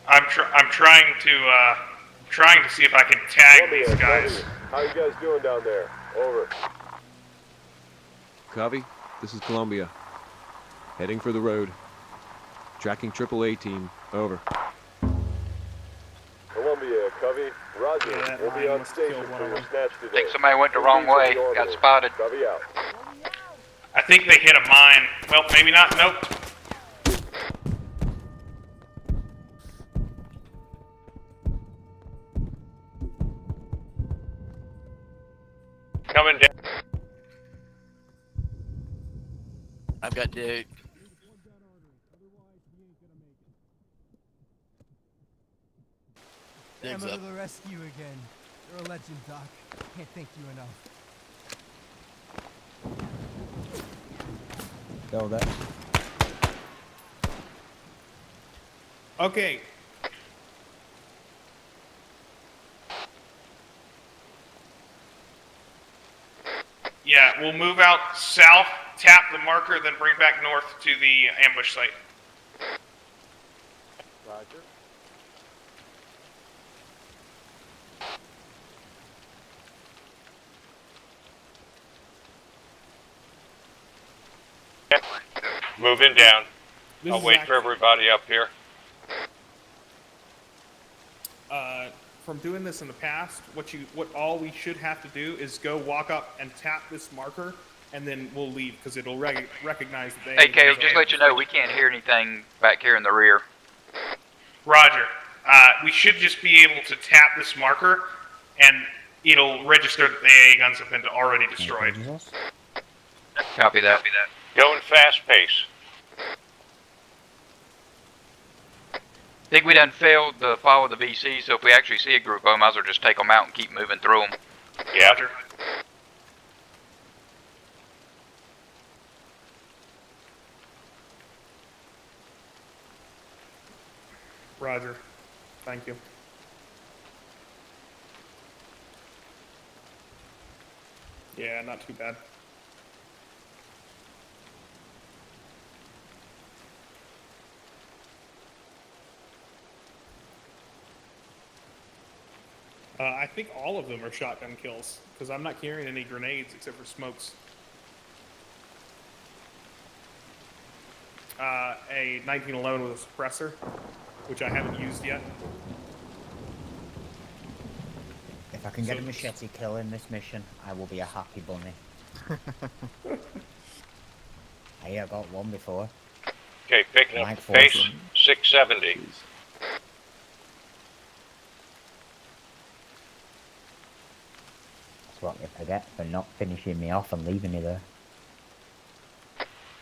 I'm trying to see if I can tag these guys. How you guys doing down there? Over. Copy. This is Columbia. Heading for the road. Tracking AAA team. Over. Columbia, Covey. Roger. Yeah, that we'll be Ryan on must have station killed one for of your them. snatch today. Think somebody went the wrong Proceed way. to the Got orbiter. spotted. Covey out. I think they hit a mine. Well, maybe not. Nope. Coming down. I've got Dick. Dig's Hammer up. to the rescue again. You're a legend, Doc. Can't thank you enough. Go there. Okay. Yeah, we'll move out south, tap the marker, then bring back north to the ambush site. Roger. Moving down. This I'll is wait for everybody up here. From doing this in the past, what all we should have to do is go walk up and tap this marker, and then we'll leave because it'll recognize that they. Hey, Caleb, just let you know we can't hear anything back here in the rear. Roger. We should just be able to tap this marker, and it'll register that the AA guns have been already destroyed. Copy that. Going fast pace. I think we done failed to follow the VC, so if we actually see a group of them, might as well just take them out and keep moving through them. Yeah. Roger. Roger. Thank you. Yeah, not too bad. I think all of them are shotgun kills, because I'm not carrying any grenades except for smokes. A 1911 with a suppressor, which I haven't used yet. If I can get a machete kill in this mission, I will be a happy bunny. Hey, I got one before. Okay, picking up Mike the pace. Forson. 670. That's what you forget for not finishing me off and leaving me there.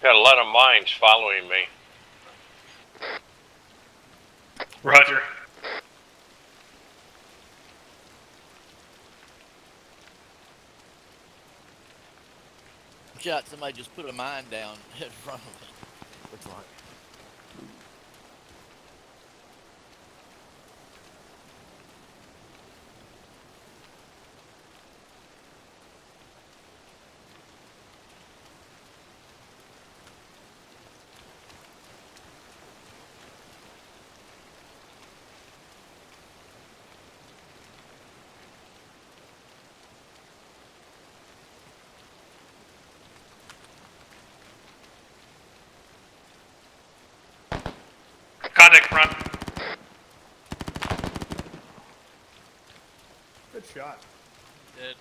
Got a lot of mines following me. Roger. Shot, somebody just put a mine down in front of me. Looks like. Contact front. Good shot. Dead.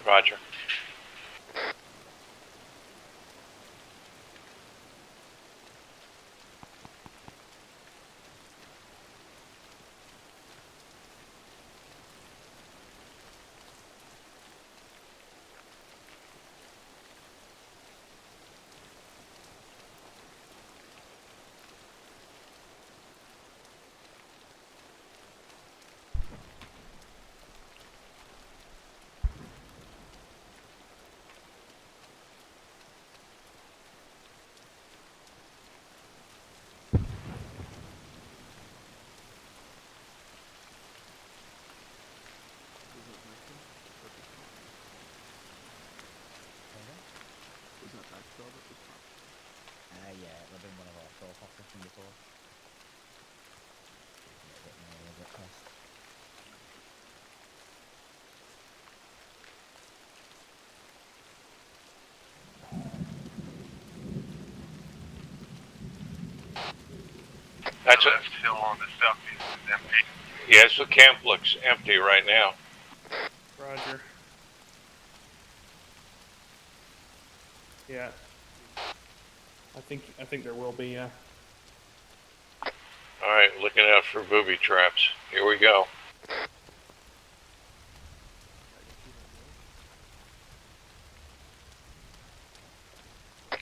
Roger. That's the it. left hill on the southeast is empty. Yes, the camp looks empty right now. Roger. Yeah. I think there will be, yeah. Alright, looking out for booby traps. Here we go.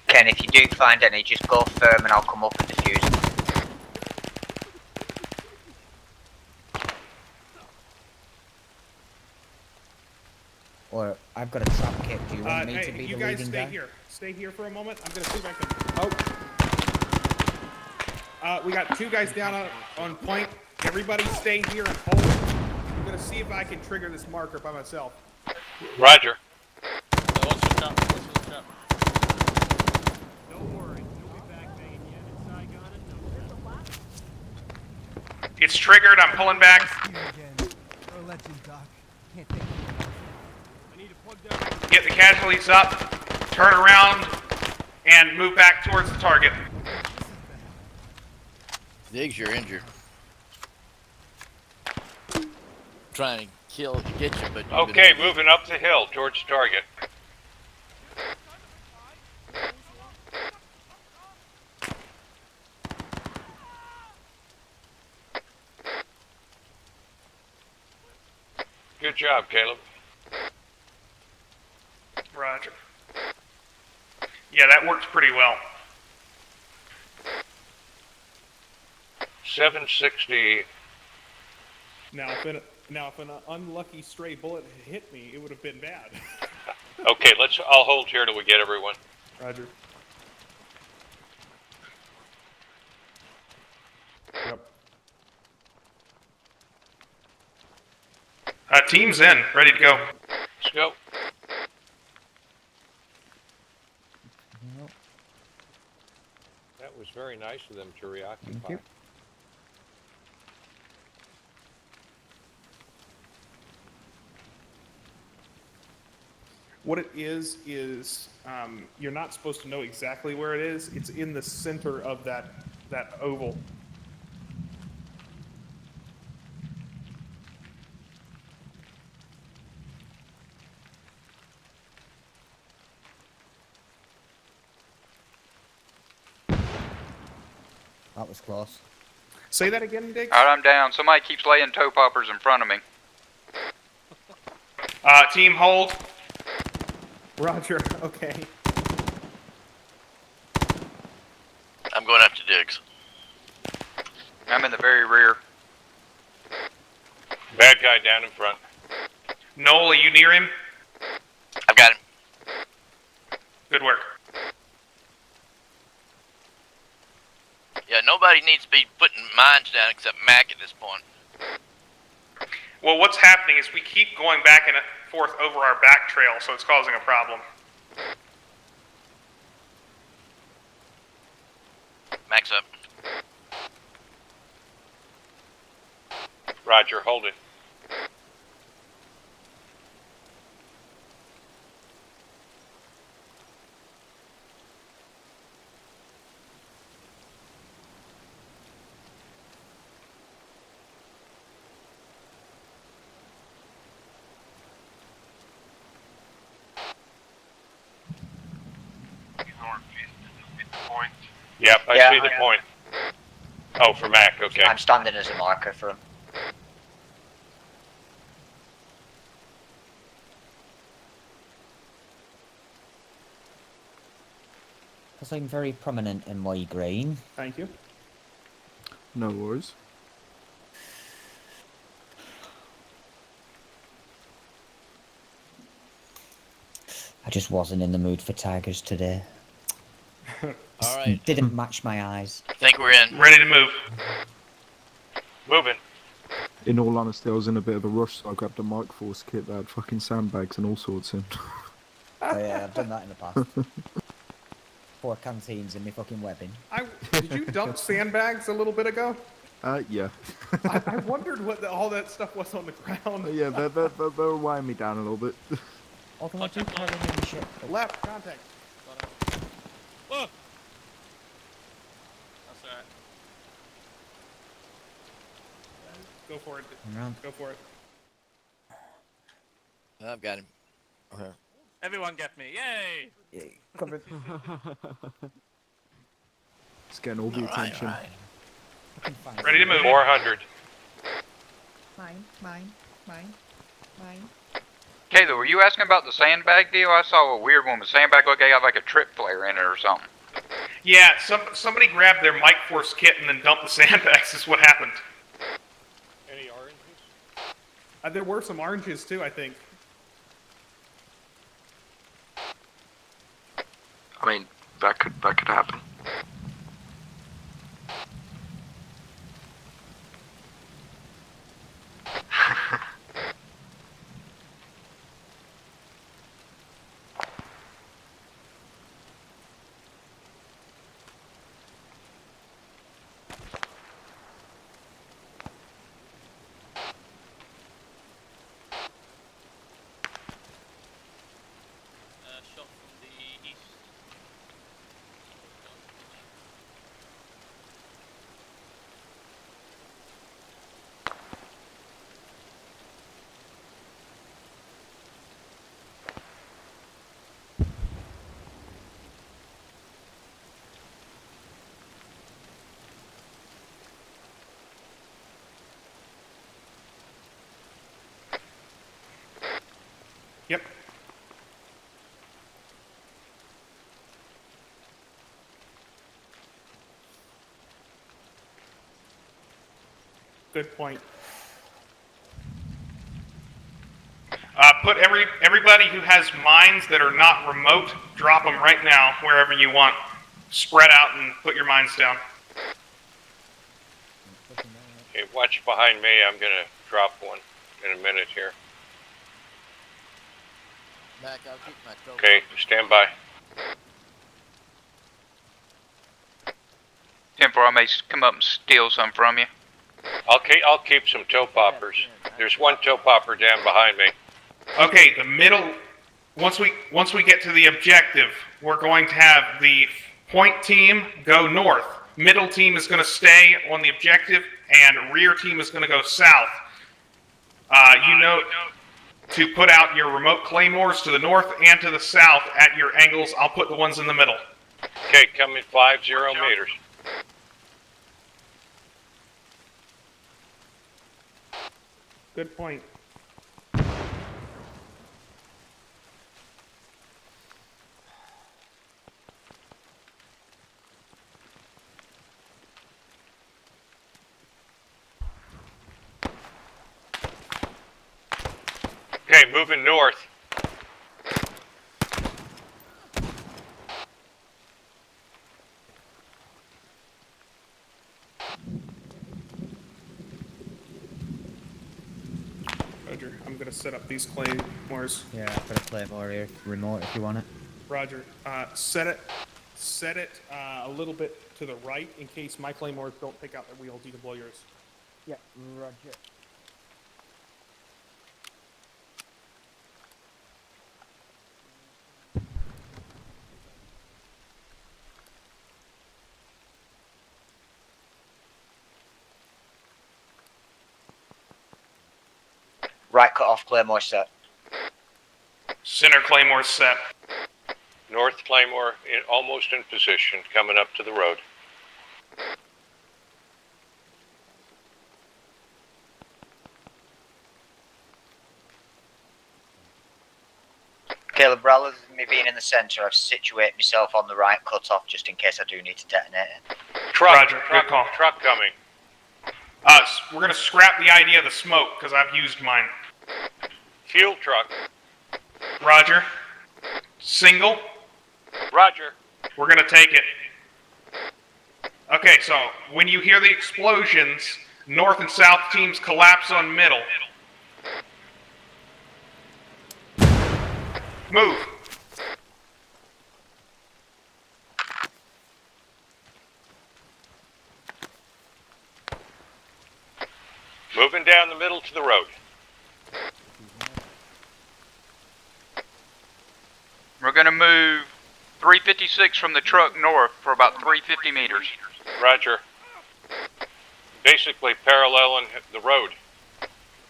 Ken, if you do find any, just go firm and I'll come up and defuse them. Or I've got a trap kit. Do you want me to Hey, be you the guys leading stay guy? here. Stay here for a moment. I'm gonna see if I can. We got 2 guys down on point. Everybody stay here and hold. I'm gonna see if I can trigger this marker by myself. Roger. What's the trap? What's the trap? Don't worry, you'll be back banging you in Saigon in no time. It's triggered. I'm pulling back. You're a legend, Doc. Can't thank you enough. I need to plug down. Get the casualties up. Turn around and move back towards the target. Diggs, you're injured. Trying to get you, but Okay, moving up the hill towards target. Good job, Caleb. Roger. Yeah, that works pretty well. 760. Now, if an unlucky stray bullet had hit me, it would have been bad. Okay, I'll hold here till we get everyone. Roger. Yep. Team's in, ready to go. Let's go. That was very nice of them to reoccupy. Thank you. What it is you're not supposed to know exactly where it is. It's in the center of that oval. That was close. Say that again, Diggs? Alright, I'm down. Somebody keeps laying toe poppers in front of me. Team hold. Roger, okay. I'm going after Diggs. I'm in the very rear. Bad guy down in front. Noel, are you near him? I've got him. Good work. Yeah, nobody needs to be putting mines down except Mac at this point. Well, what's happening is we keep going back and forth over our back trail, so it's causing a problem. Mac's up. Roger, hold it. Point. Yep, I see the point. Oh, for Mac, okay. I'm standing as a marker for him. Because I'm very prominent in my green. Thank you. No worries. I just wasn't in the mood for tigers today. Alright. Didn't match my eyes. I think we're in. Ready to move. Moving. In all honesty, I was in a bit of a rush, so I grabbed a Mike Force kit that had fucking sandbags and all sorts in. Oh yeah, I've done that in the past. 4 canteens in my fucking webbing. Did you dump sandbags a little bit ago? Yeah. I wondered what all that stuff was on the ground. Yeah, they're weighing me down a little bit. Although I do carry in shit. Left, contact. Whoa! That's alright. Go for it. Around. Go for it. I've got him. Okay. Everyone get me! Yay! Cover. It's getting all the attention. Ready to move. 400. Mine, mine, mine, mine. Kayla, were you asking about the sandbag deal? I saw a weird one with sandbag like they got like a trip flare in it or something. Yeah, somebody grabbed their Mike Force kit and then dumped the sandbags is what happened. Any oranges? There were some oranges too, I think. I mean, that could happen. Shot from the east. Yep. Good point. Put everybody who has mines that are not remote, drop them right now wherever you want. Spread out and put your mines down. Okay, watch behind me. I'm gonna drop one in a minute here. Mac, I'll keep my toe. Okay, stand by. Temper, I may come up and steal some from you. I'll keep some toe poppers. There's one toe popper down behind me. Okay, the middle. Once we get to the objective, we're going to have the point team go north. Middle team is going to stay on the objective, and rear team is going to go south. You know to put out your remote claymores to the north and to the south at your angles. I'll put the ones in the middle. Okay, coming 50 meters. Good point. Okay, moving north. Roger. I'm going to set up these claymores. Yeah, I've got a claymore here, remote if you want it. Roger. Set it a little bit to the right in case my claymores don't take out their wheels. You can blow yours. Yeah, roger. Right cut off claymore set. Center claymore set. North claymore almost in position, coming up to the road. Caleb, rather than me being in the centre, I've situated myself on the right cut off just in case I do need to detonate it. Roger, good call. Truck coming. We're going to scrap the idea of the smoke, because I've used mine. Fuel truck. Roger. Single. Roger. We're going to take it. Okay, so when you hear the explosions, north and south teams collapse on middle. Move. Moving down the middle to the road. We're gonna move 356 from the truck north for about 350 meters. Roger. basically paralleling the road.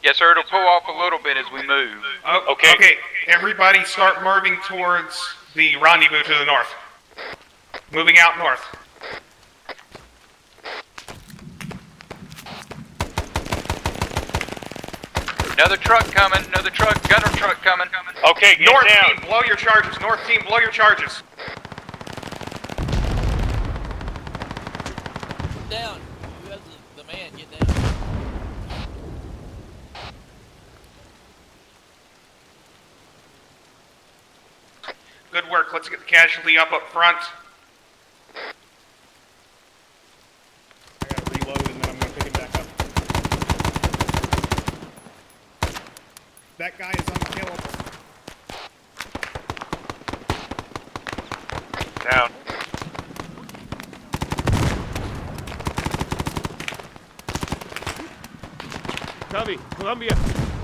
Yes, sir. It'll pull off a little bit as we move. Oh, okay. Everybody start moving towards the rendezvous to the north. Moving out north. Another truck coming. Another truck. Gunner truck coming. Okay, get North down. team, blow your charges. North team, blow your charges. Down. You have the man. Get down. Good work. Let's get the casualty up front. I gotta reload and then I'm gonna pick him back up. That guy is unkillable. Down. Covey, Columbia,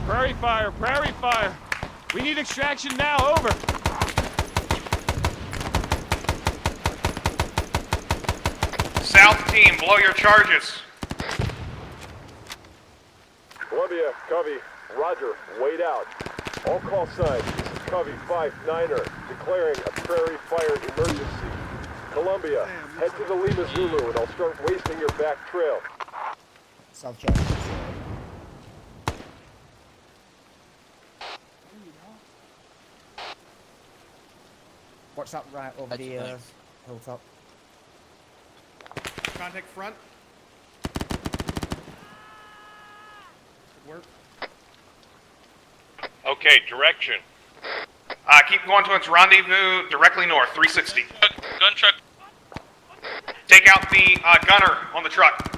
prairie fire, prairie fire. We need extraction now, over. South team, blow your charges. Columbia, Covey, Roger, wait out. All call signs, this is Covey 5-9er, declaring a prairie fire emergency. Columbia, head to the Lima Zulu and I'll start wasting your back trail. South Jack. What's that right over the hilltop? Contact front. Good work. Okay, direction. Keep going towards rendezvous directly north, 360. Gun truck. Take out the gunner on the truck.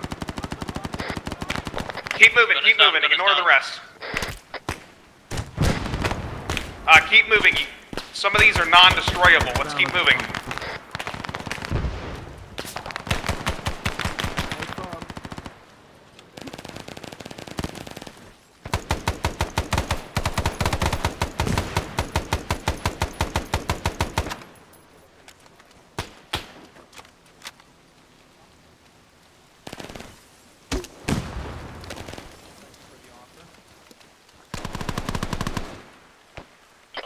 Keep moving, ignore the rest. Keep moving. Some of these are non-destroyable. Let's keep moving.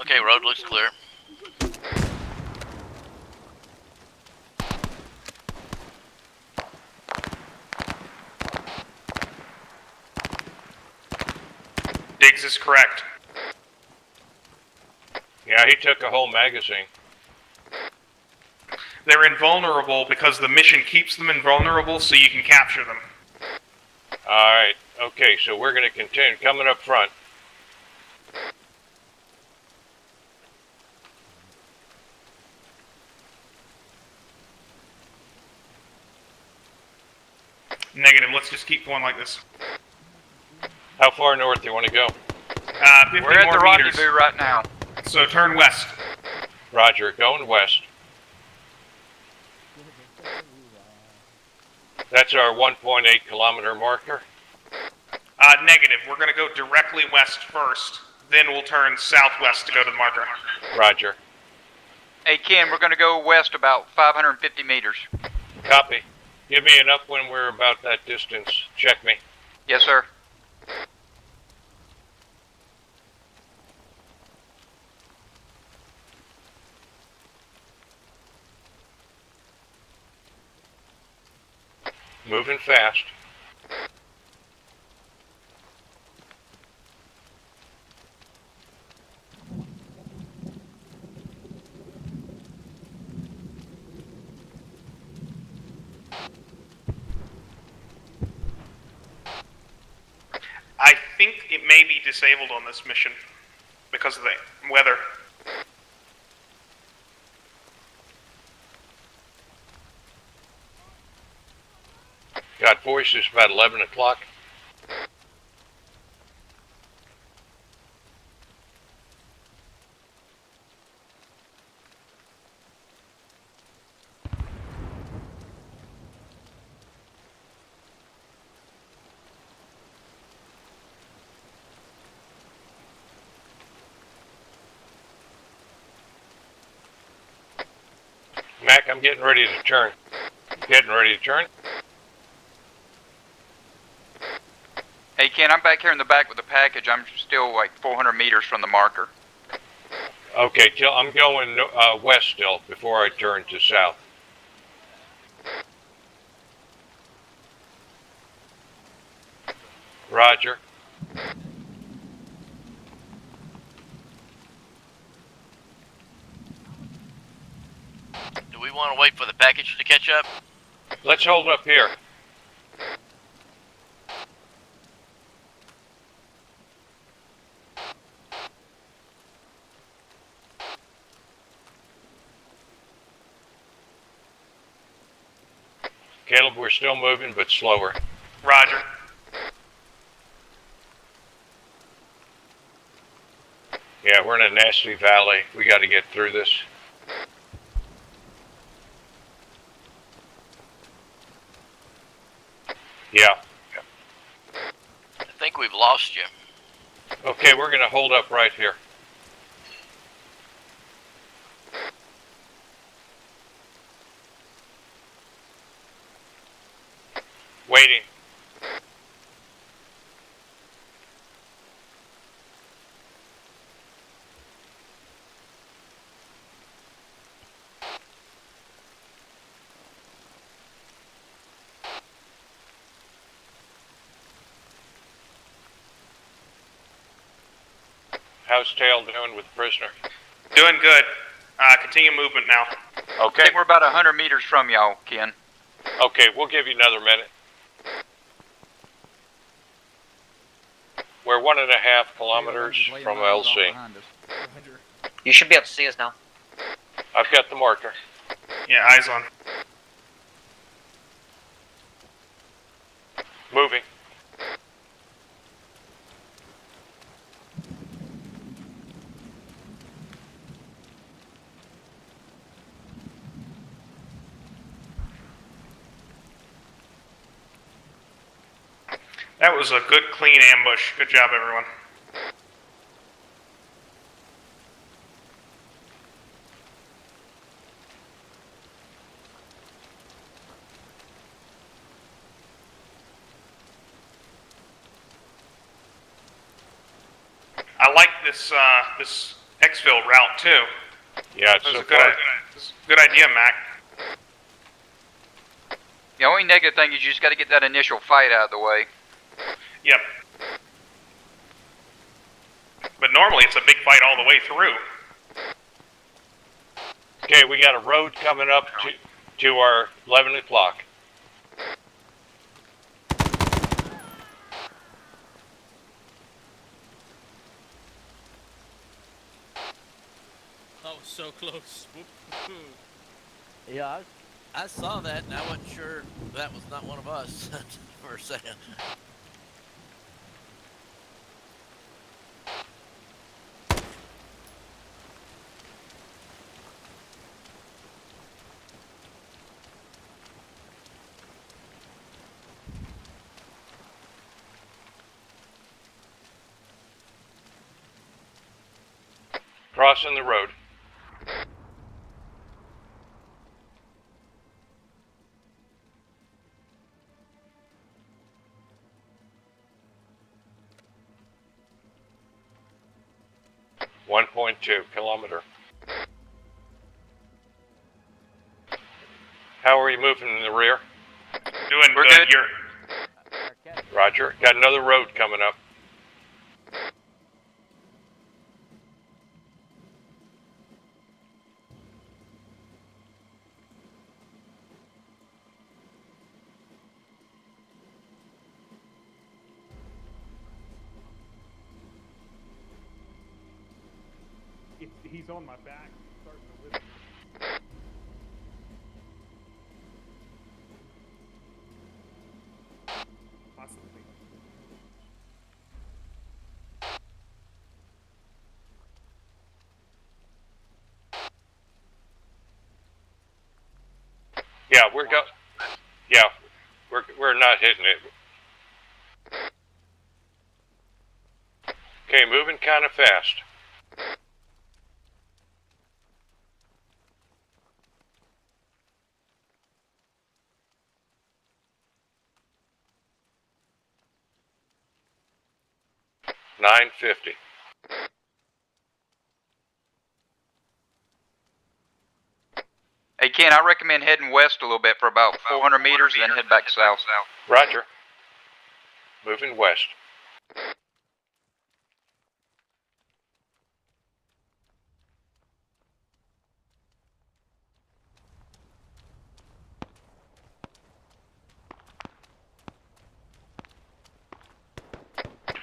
Okay, road looks clear. Diggs is correct. Yeah, he took a whole magazine. They're invulnerable because the mission keeps them invulnerable so you can capture them. Alright, okay, so we're going to continue coming up front. Negative, let's just keep going like this. How far north do you want to go? 50 We're at more the meters. rendezvous right now. So turn west. Roger, going west. That's our 1.8 kilometer marker. Negative, we're going to go directly west first, then we'll turn southwest to go to the marker. Roger. Hey, Ken, we're going to go west about 550 meters. Copy. Give me an up when we're about that distance. Check me. Yes, sir. Moving fast. I think it may be disabled on this mission because of the weather. Got voices about 11 o'clock. Mac, I'm getting ready to turn. Getting ready to turn. Ken, I'm back here in the back with the package. I'm still like 400 meters from the marker. Okay, I'm going west still before I turn to south. Roger. Do we want to wait for the package to catch up? Let's hold up here. Caleb, we're still moving, but slower. Roger. Yeah, we're in a nasty valley. We got to get through this. Yeah. I think we've lost you. Okay, we're going to hold up right here. Waiting. How's Tail doing with the prisoner? Doing good. Continue movement now. Okay. I think we're about 100 meters from y'all, Ken. Okay, we'll give you another minute. We're 1.5 kilometers from LC. You should be able to see us now. I've got the marker. Yeah, eyes on. Moving. That was a good, clean ambush. Good job, everyone. I like this this exfil route too. Yeah, it's That was so far. good idea, Mac. The only negative thing is you just got to get that initial fight out of the way. Yep. But normally it's a big fight all the way through. Okay, we got a road coming up to our 11 o'clock. That was so close. Whoop. Yeah, I saw that and I wasn't sure that was not one of us for a second. Crossing the road. .2 kilometer. How are you moving in the rear? Doing We're good. good. Roger. Got another road coming up. He's on my back. Starting to lift me. Possibly. Yeah, we're not hitting it. Okay, moving kind of fast. 950. Hey Ken, I recommend heading west a little bit for about 400 meters and then head back south. Roger. Moving west.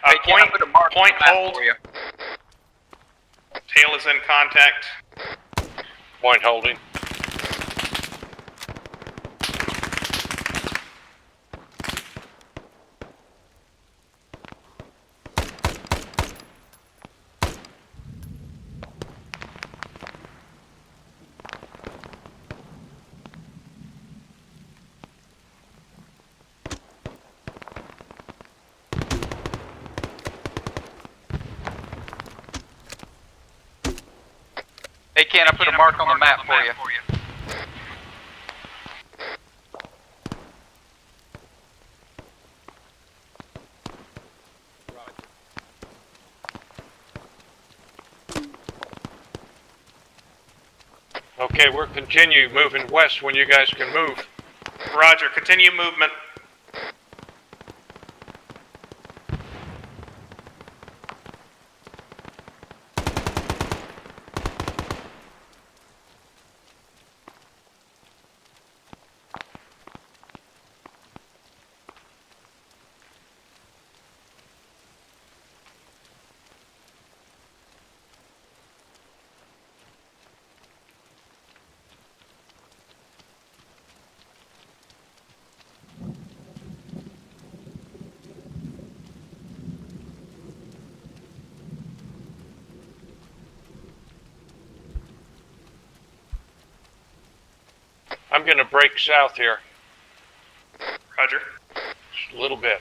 Hey Ken, I put a mark Point on the map hold. for you. Tail is in contact. Point holding. Hey Ken, I put a mark on the map for you. Okay, we're continue moving west when you guys can move. Roger, continue movement. I'm going to break south here. Roger. Just a little bit.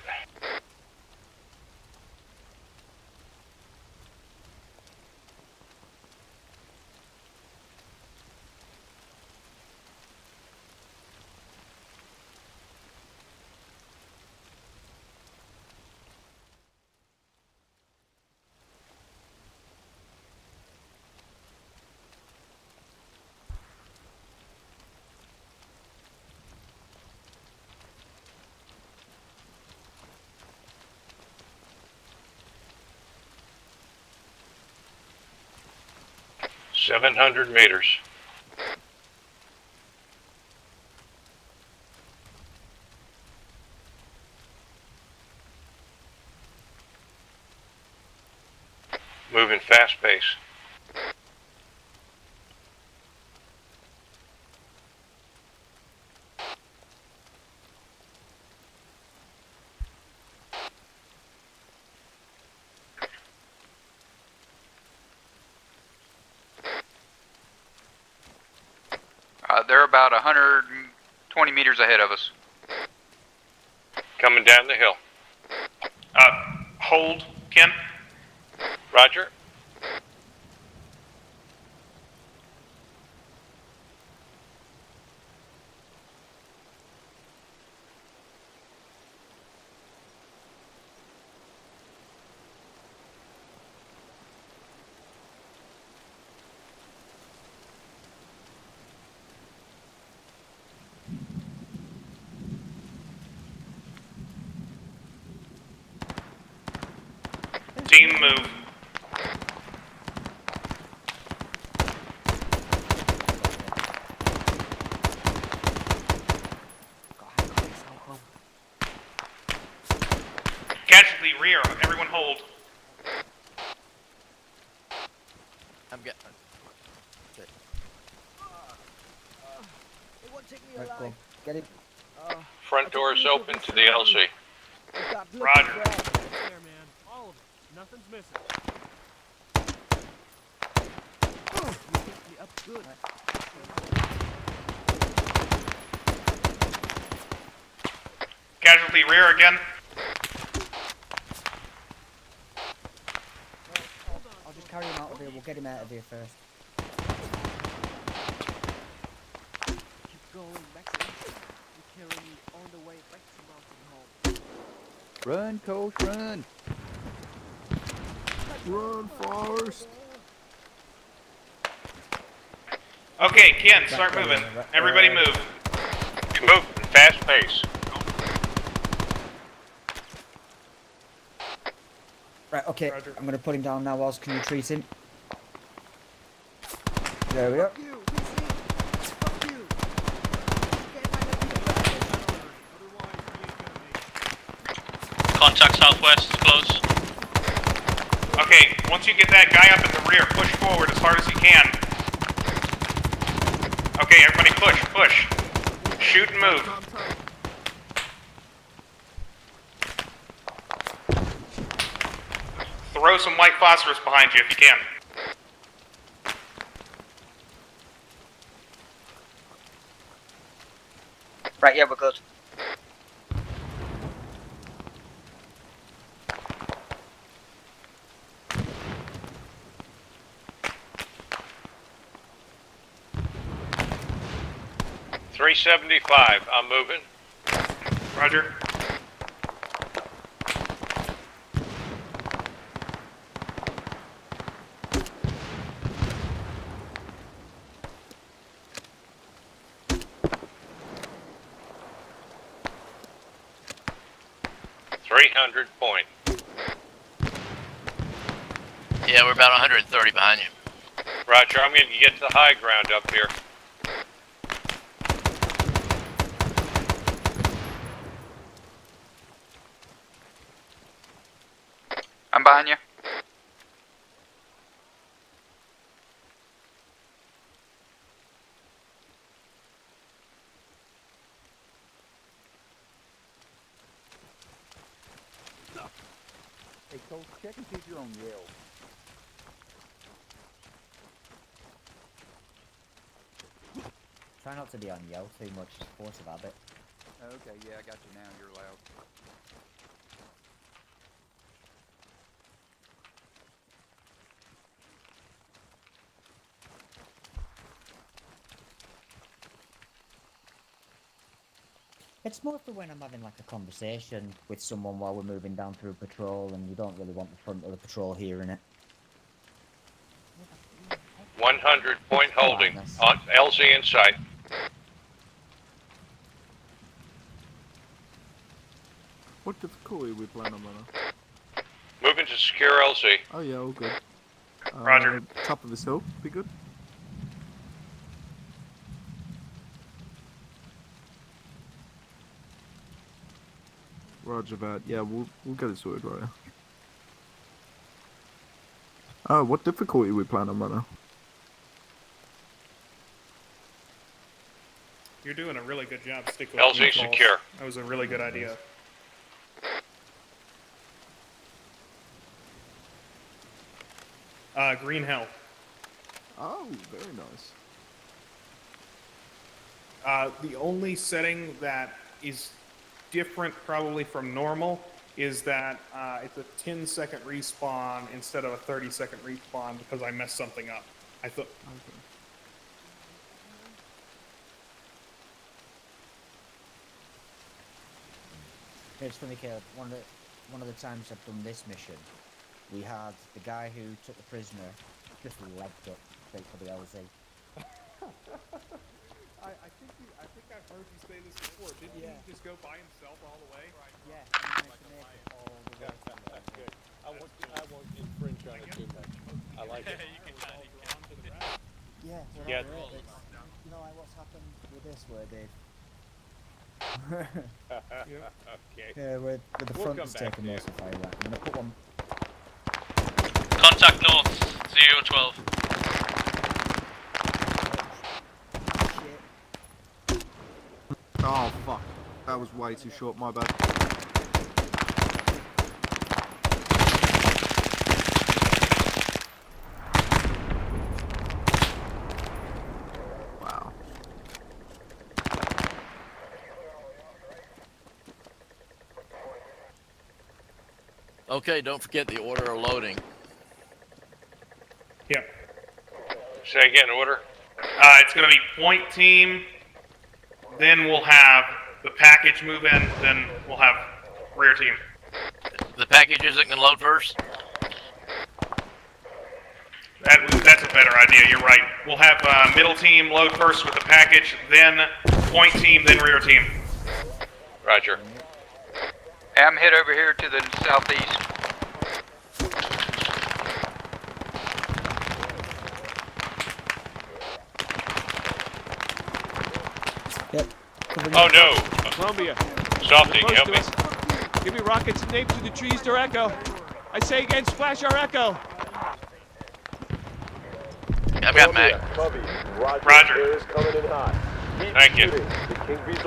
$700 meters. Moving fast pace. They're about 120 meters ahead of us. Coming down the hill. Hold, Ken. Roger. Team move. Casualty rear. Everyone hold. I'm getting. Okay. It won't take me Right, alive. go. Get it. Front door is open to the LC. Roger. There, man. All of it. Nothing's missing. You picked me up good. Casualty rear again. I'll just carry him out of here. We'll get him out of here first. Keep going back to east. You're carrying me on the way back to mountain home. Run, Coach, run. Run, Forrest. Okay, Ken, start moving. Everybody move. You move at a fast pace. Right, okay. Roger. I'm going to put him down now, Oz. Can you treat him? There we go. Contact southwest, close. Okay, once you get that guy up in the rear, push forward as hard as you can. Okay, everybody push, push. Shoot and move. Throw some white phosphorus behind you if you can. Right, yeah, we're good. .375, I'm moving. Roger. .300 point. Yeah, we're about 130 behind you. Roger, I'm going to get to the high ground up here. I'm behind you. Hey, Cole, check and see if you're on Yale. Try not to be on yell too much. It's force of habit. Okay, yeah, I got you now. You're loud. It's more for when I'm having like a conversation with someone while we're moving down through patrol and you don't really want the front of the patrol hearing it. 100 point holding. Nice. On LZ in sight. What difficulty are we playing on, Runner? Moving to secure LZ. Oh yeah, all good. Roger. Top of this hill, be good. Roger that. Yeah, we'll get it sorted right now. Oh, what difficulty are we playing on, Runner? You're doing a really good job sticking with LZ defaults. secure. That was a really good idea. Green hell. Oh, very nice. The only setting that is different probably from normal is that it's a 10-second respawn instead of a 30-second respawn because I messed something up. I thought. Okay. It's funny, Caleb. One of the times I've done this mission, we had the guy who took the prisoner just legged up straight for the LZ. I think I've heard you say this before. Didn't he just go by himself all the way? Yeah, he managed to make it all the way. That's good. I won't infringe on it too much. I like it. You can. Yeah, well, Yeah. that's it. You know, like what's happened with this, where they've Okay. yeah, where the We'll front come is back taking to most of the fire. Right? I'm gonna put one. Contact north, 012. Oh fuck, that was way too short. My bad. Wow. Okay, don't forget the order of loading. Yep. Say again, order. It's going to be point team, then we'll have the package move in, then we'll have rear team. The package isn't going to load first? That's a better idea, you're right. We'll have middle team load first with the package, then point team, then rear team. Roger. I'm head over here to the southeast. Oh no! Columbia. Softy, help me. Give me rockets and names to the trees to echo. I say again, splash our echo. I've got Mac. Roger. Thank you.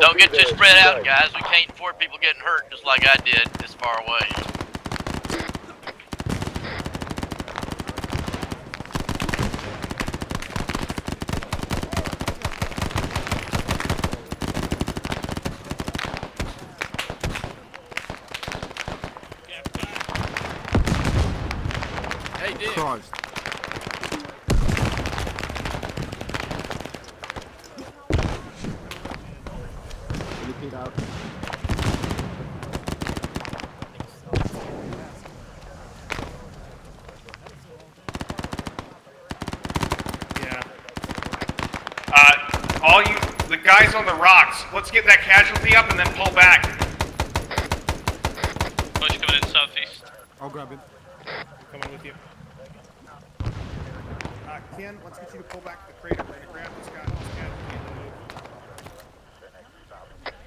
Don't get too spread out, guys. We can't afford people getting hurt just like I did this far away. Hey, Dick. Christ. Repeat out. Yeah. The guys on the rocks, let's get that casualty up and then pull back. Push coming in southeast. I'll grab it. Coming with you. Ken, let's get you to pull back the crater and grab this guy.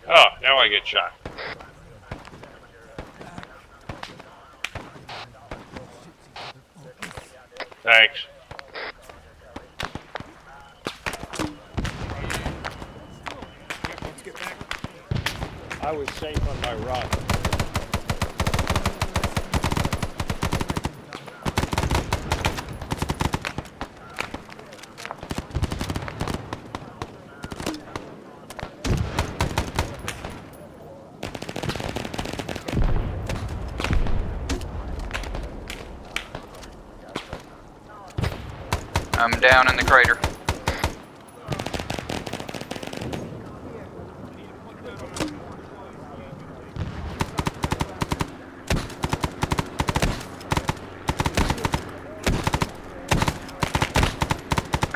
Oh, now I get shot. Thanks. Let's get back. I was safe on my rock. I'm down in the crater.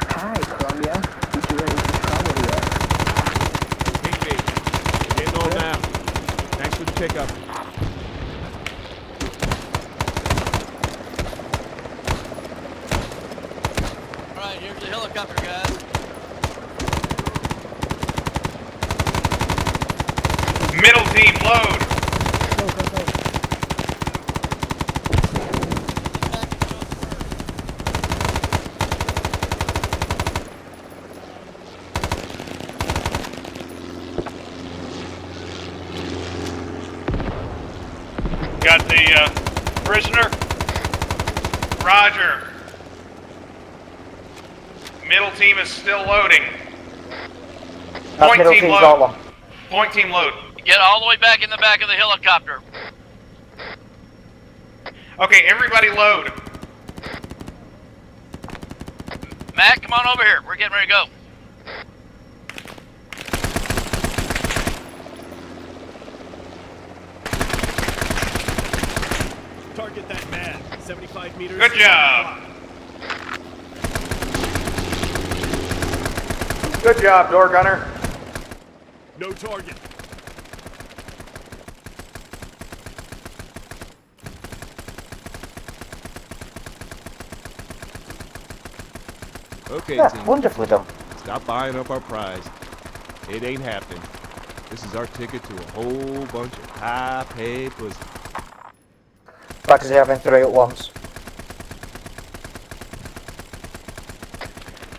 Hi, Columbia. Is you ready to travel yet? Ping me. We're getting on now. Thanks for the pickup. Alright, here's the helicopter, guys. Middle team, load. Got the prisoner? Roger. Middle team is still loading. Point middle team team's load. all on. Point team load. Get all the way back in the back of the helicopter. Okay, everybody load. Matt, come on over here. We're getting ready to go. Target that man. 75 meters. Good job. Good job, door gunner. No target. Okay, Yeah, team. wonderfully done. Stop buying up our prize. It ain't happening. This is our ticket to a whole bunch of high-paid pussy. Back to having 3 at once.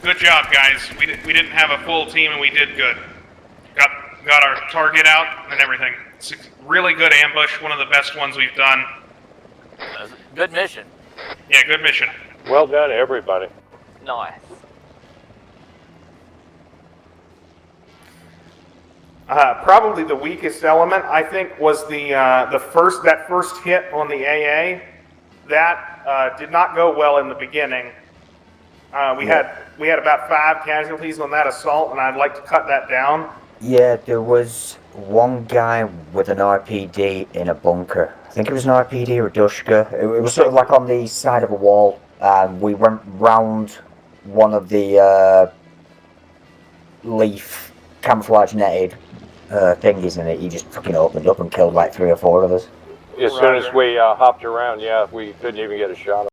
Good job, guys. We didn't have a full team and we did good. Got our target out and everything. It's a really good ambush, one of the best ones we've done. Good mission. Yeah, good mission. Well done, everybody. Nice. Probably the weakest element, I think, was that first hit on the AA. That did not go well in the beginning. We had about 5 casualties on that assault, and I'd like to cut that down. Yeah, there was one guy with an RPD in a bunker. I think it was an RPD or a Dushka. It was sort of like on the side of a wall. We went round one of the leaf camouflage netted thingies in it. He just fucking opened up and killed like 3 or 4 of us. As soon as we hopped around, yeah, we couldn't even get a shot.